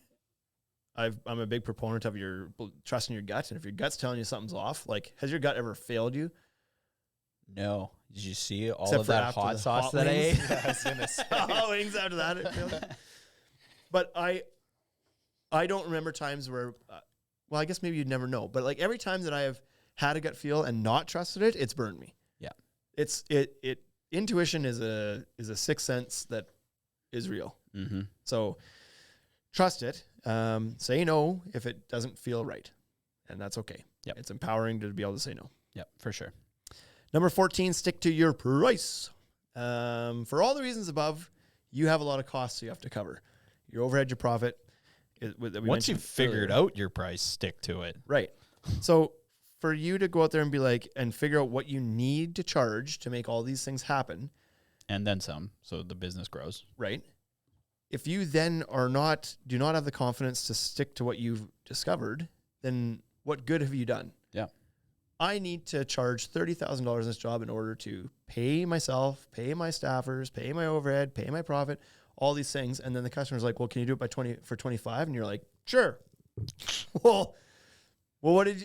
I'm a big proponent of your trusting your gut, and if your gut's telling you something's off, like, has your gut ever failed you? No. Did you see all Except of for that after hot the sauce hot that I wings. ate? Yeah, I was gonna say. Oh, wings after that. It failed. But I don't remember times where, well, I guess maybe you'd never know, but like every time that I have had a gut feel and not trusted it, it's burned me. Yeah. Intuition is a sixth sense that is real. Mm-hmm. So trust it. Say no if it doesn't feel right, and that's okay. Yep. It's empowering to be able to say no. Yep, for sure. Number 14, stick to your price. For all the reasons above, you have a lot of costs you have to cover. Your overhead, your profit. Once you've figured out your price, stick to it. Right. So for you to go out there and be like, and figure out what you need to charge to make all these things happen, And then some, so the business grows. right? If you then do not have the confidence to stick to what you've discovered, then what good have you done? Yeah. I need to charge $30,000 in this job in order to pay myself, pay my staffers, pay my overhead, pay my profit, all these things. And then the customer's like, well, can you do it for 25? And you're like, sure. well, what did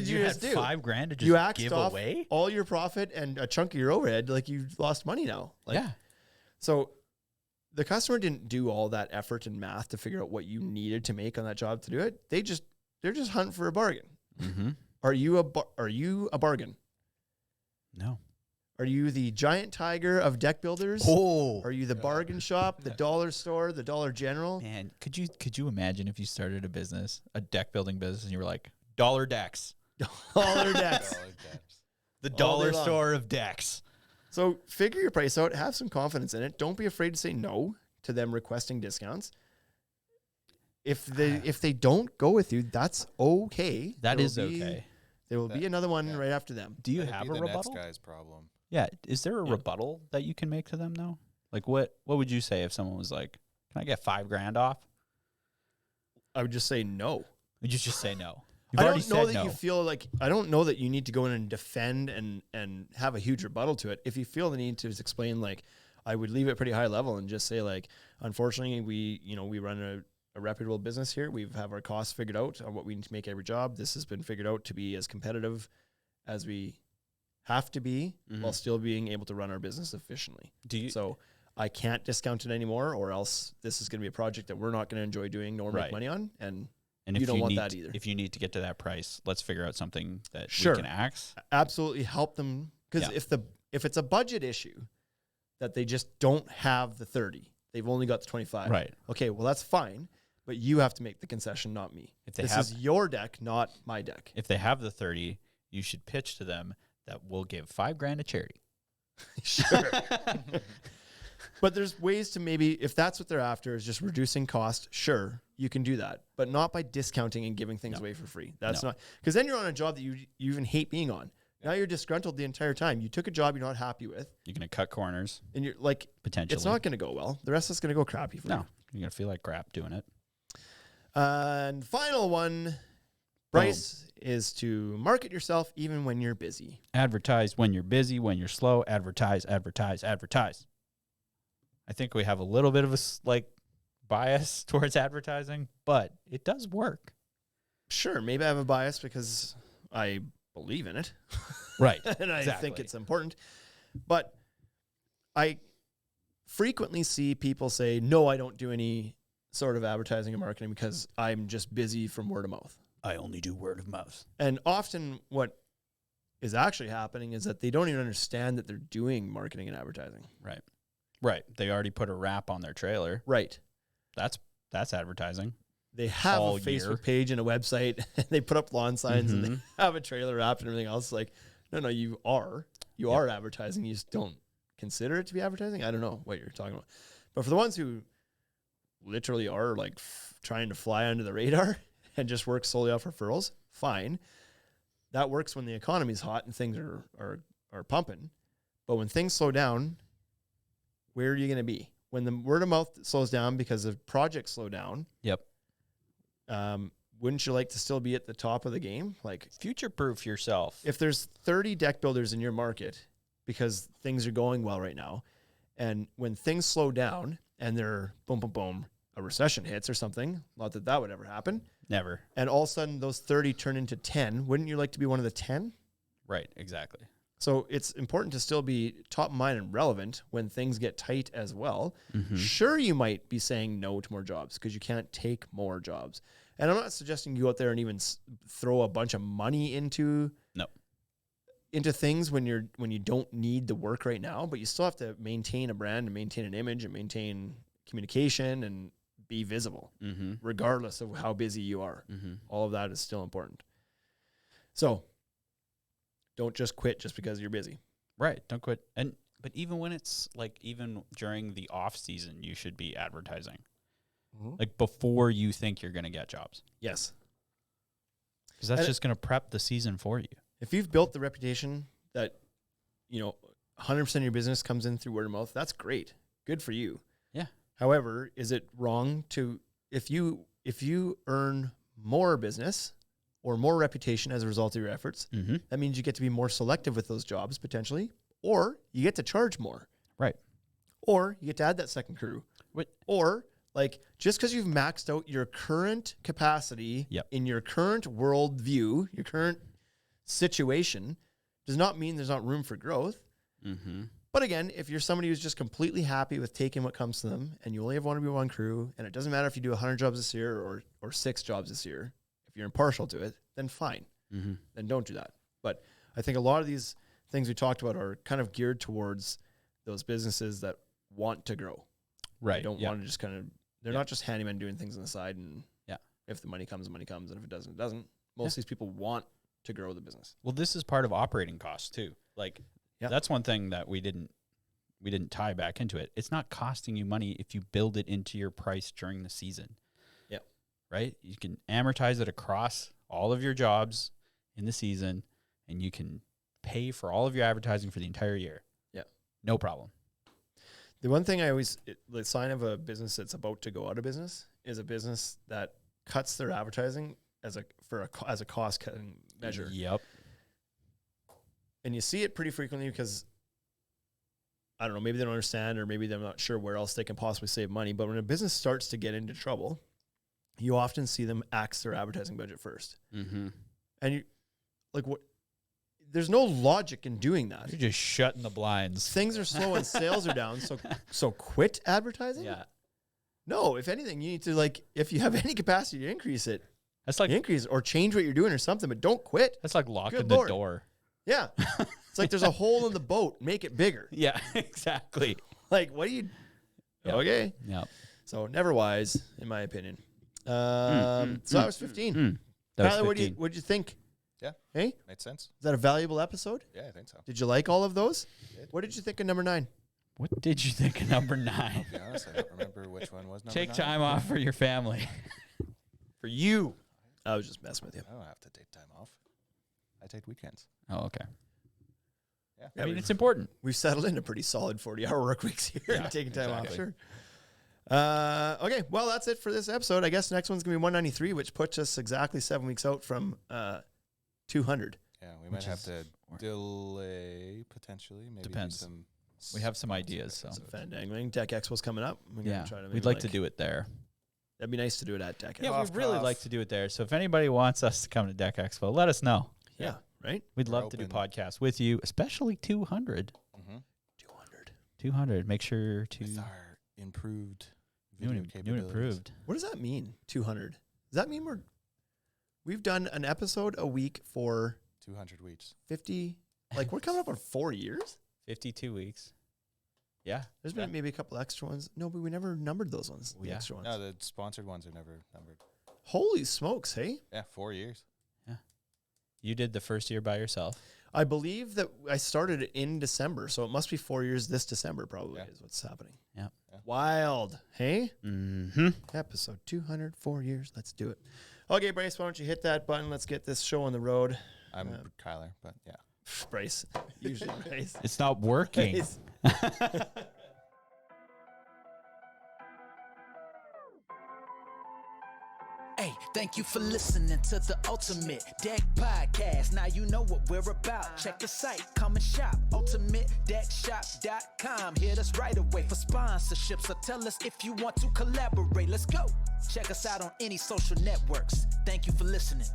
you just do? $5,000 to just You axed give off away? all your profit and a chunk of your overhead. Like, you've lost money now. Like, Yeah. So the customer didn't do all that effort and math to figure out what you needed to make on that job to do it. They're just hunting for a bargain. Mm-hmm. Are you a bargain? No. Are you the giant tiger of deck builders? Oh. Are you the bargain shop, the dollar store, the Dollar General? Man, could you imagine if you started a business, a deck building business, and you were like, dollar decks, Dollar decks. the All day dollar long. store of decks? So figure your price out. Have some confidence in it. Don't be afraid to say no to them requesting discounts. If they don't go with you, that's okay. That is okay. There will be another one right after them. Do you That'd have be a the rebuttal? next guy's problem. Yeah. Is there a rebuttal that you can make to them though? Like what would you say if someone was like, "Can I get $5,000 off?" I would just say no. Would you just say no? You've I already don't know said that no. you feel like, I don't know that you need to go in and defend and have a huge rebuttal to it. If you feel the need to explain, like, I would leave it pretty high level and just say, like, unfortunately, we run a reputable business here. We have our costs figured out on what we need to make every job. This has been figured out to be as competitive as we have to be while still being able to run our business efficiently. So I can't discount it anymore, or else this is going to be a project that we're not going to enjoy doing nor make money on. And you don't want that either. If you need to get to that price, let's figure out something that Sure. we can axe. Absolutely help them, because Yeah. if it's a budget issue that they just don't have the 30, they've only got the 25. Right. Okay, well, that's fine, but you have to make the concession, not me. If they This have- is your deck, not my deck. If they have the 30, you should pitch to them that we'll give $5,000 to charity. Sure. But there's ways to maybe, if that's what they're after, is just reducing cost, sure, you can do that, but not by discounting and giving things away for free. That's not, because then you're on a job that you even hate being on. Now you're disgruntled the entire time. You took a job you're not happy with, You're going to cut corners, and you're like, potentially. it's not going to go well. The rest is going to go crappy for No, you. you're going to feel like crap doing it. And final one, Bryce, is to market yourself even when you're busy. Advertise when you're busy, when you're slow. Advertise, advertise, advertise. I think we have a little bit of a bias towards advertising, but it does work. Sure, maybe I have a bias because I believe in it. Right. And I exactly. think it's important. But I frequently see people say, no, I don't do any sort of advertising and marketing because I'm just busy from word of mouth. I only do word of mouth. And often what is actually happening is that they don't even understand that they're doing marketing and advertising. Right. Right. They already put a wrap on their trailer. Right. That's advertising. They have All a Facebook year. page and a website, and they put up lawn signs and Mhm. they have a trailer wrapped and everything else. Like, no, you are advertising. You just don't consider it to be advertising. I don't know what you're talking about. But for the ones who literally are like trying to fly under the radar and just work solely off referrals, fine. That works when the economy's hot and things are pumping. But when things slow down, where are you going to be? When the word of mouth slows down because of projects slow down, Yep. wouldn't you like to still be at the top of the game? Like, Future-proof yourself. if there's 30 deck builders in your market because things are going well right now, and when things slow down and they're boom, boom, boom, a recession hits or something, not that that would ever happen, Never. and all of a sudden those 30 turn into 10, wouldn't you like to be one of the 10? Right. Exactly. So it's important to still be top of mind and relevant when things get tight as well. Sure, you might be saying no to more jobs because you can't take more jobs. And I'm not suggesting you go out there and even throw a bunch of money into things when you don't need the work right now, but you still have to maintain a brand and maintain an image and maintain communication and be visible, regardless of how busy you are. All of that is still important. So don't just quit just because you're busy. Right. Don't quit. But even when it's even during the off season, you should be advertising. Like before you think you're going to get jobs. Yes. Because that's And just going to prep the season for you. If you've built the reputation that, 100% of your business comes in through word of mouth, that's great. Good for you. Yeah. However, is it wrong to, if you earn more business or more reputation as a result of your efforts, that means you get to be more selective with those jobs potentially, or you get to charge more. Right. Or you get to add that second crew. Or just because you've maxed out your current capacity in your current world view, your current situation, does not mean there's not room for growth. But again, if you're somebody who's just completely happy with taking what comes to them and you only want to be one crew, and it doesn't matter if you do 100 jobs this year or 6 jobs this year, if you're impartial to it, then fine. Then don't do that. But I think a lot of these things we talked about are kind of geared towards those businesses that want to grow. Right. They don't want to just they're not just handymen doing things on the side, and if the money comes, the money comes, and if it doesn't, it doesn't. Most of these people want to grow the business. Well, this is part of operating costs too. That's one thing that we didn't tie back into it. It's not costing you money if you build it into your price during the season. Yep. Right? You can amortize it across all of your jobs in the season, and you can pay for all of your advertising for the entire year. Yeah. No problem. The one thing the sign of a business that's about to go out of business is a business that cuts their advertising as a cost cutting measure. Yep. And you see it pretty frequently because, I don't know, maybe they don't understand or maybe they're not sure where else they can possibly save money. But when a business starts to get into trouble, you often see them axe their advertising budget first. And there's no logic in doing that. You're just shutting the blinds. Things are slow and sales are down. So quit advertising? Yeah. No, if anything, you need to if you have any capacity to increase it, That's like increase or change what you're doing or something, but don't quit. That's like locking Good the Lord. door. Yeah. It's like there's a hole in the boat. Make it bigger. Yeah, exactly. Like, what do you? Yep. Okay. Yeah. So never wise, in my opinion. So I was 15. That was Tyler, 15. what'd you think? Yeah. Hey, Made sense. is that a valuable episode? Yeah, I think so. Did you like all of those? Did. What did you think of number 9? What did you think of number 9? To be honest, I don't remember which one was number Take 9. time off for your family. For you. I was just messing with you. I don't have to take time off. I take weekends. Oh, okay. Yeah. I mean, it's important. We've settled into pretty solid 40-hour work weeks here Yeah, and taking time exactly. off. Sure. Okay, well, that's it for this episode. I guess next one's going to be 193, which puts us exactly 7 weeks out from 200. Yeah, we might have to delay potentially. Maybe do Depends. some. We have some ideas, so Some fandangling. Tech Expo's coming up. We're yeah, gonna try to we'd maybe like to do it there. That'd be nice to do it at Tech Expo. Yeah, Cough, we'd really cough. like to do it there. So if anybody wants us to come to Deck Expo, let us know. Yeah, right? We'd We're love to do open. podcasts with you, especially 200. Mm-hmm. 200. 200. Make sure to With our improved new video and capabilities. improved. What does that mean, 200? Does that mean we've done an episode a week for 200 weeks. 50? Like, we're coming up on 4 years? 52 weeks. Yeah. There's been maybe a couple extra ones. No, but we never numbered those ones, the Yeah. extra ones. No, the sponsored ones are never numbered. Holy smokes, hey? Yeah, 4 years. You did the first year by yourself. I believe that I started in December, so it must be 4 years this December probably is what's happening. Yeah. Wild, hey? Mm-hmm. Episode 200, 4 years. Let's do it. Okay, Bryce, why don't you hit that button? Let's get this show on the road. I'm Kyler, but yeah. Bryce. Usually Bryce. It's not working. Bryce. Hey, thank you for listening to the Ultimate Deck Podcast. Now you know what we're about. Check the site, come and shop. UltimateDeckShop.com. Hit us right away for sponsorships or tell us if you want to collaborate. Let's go. Check us out on any social networks. Thank you for listening.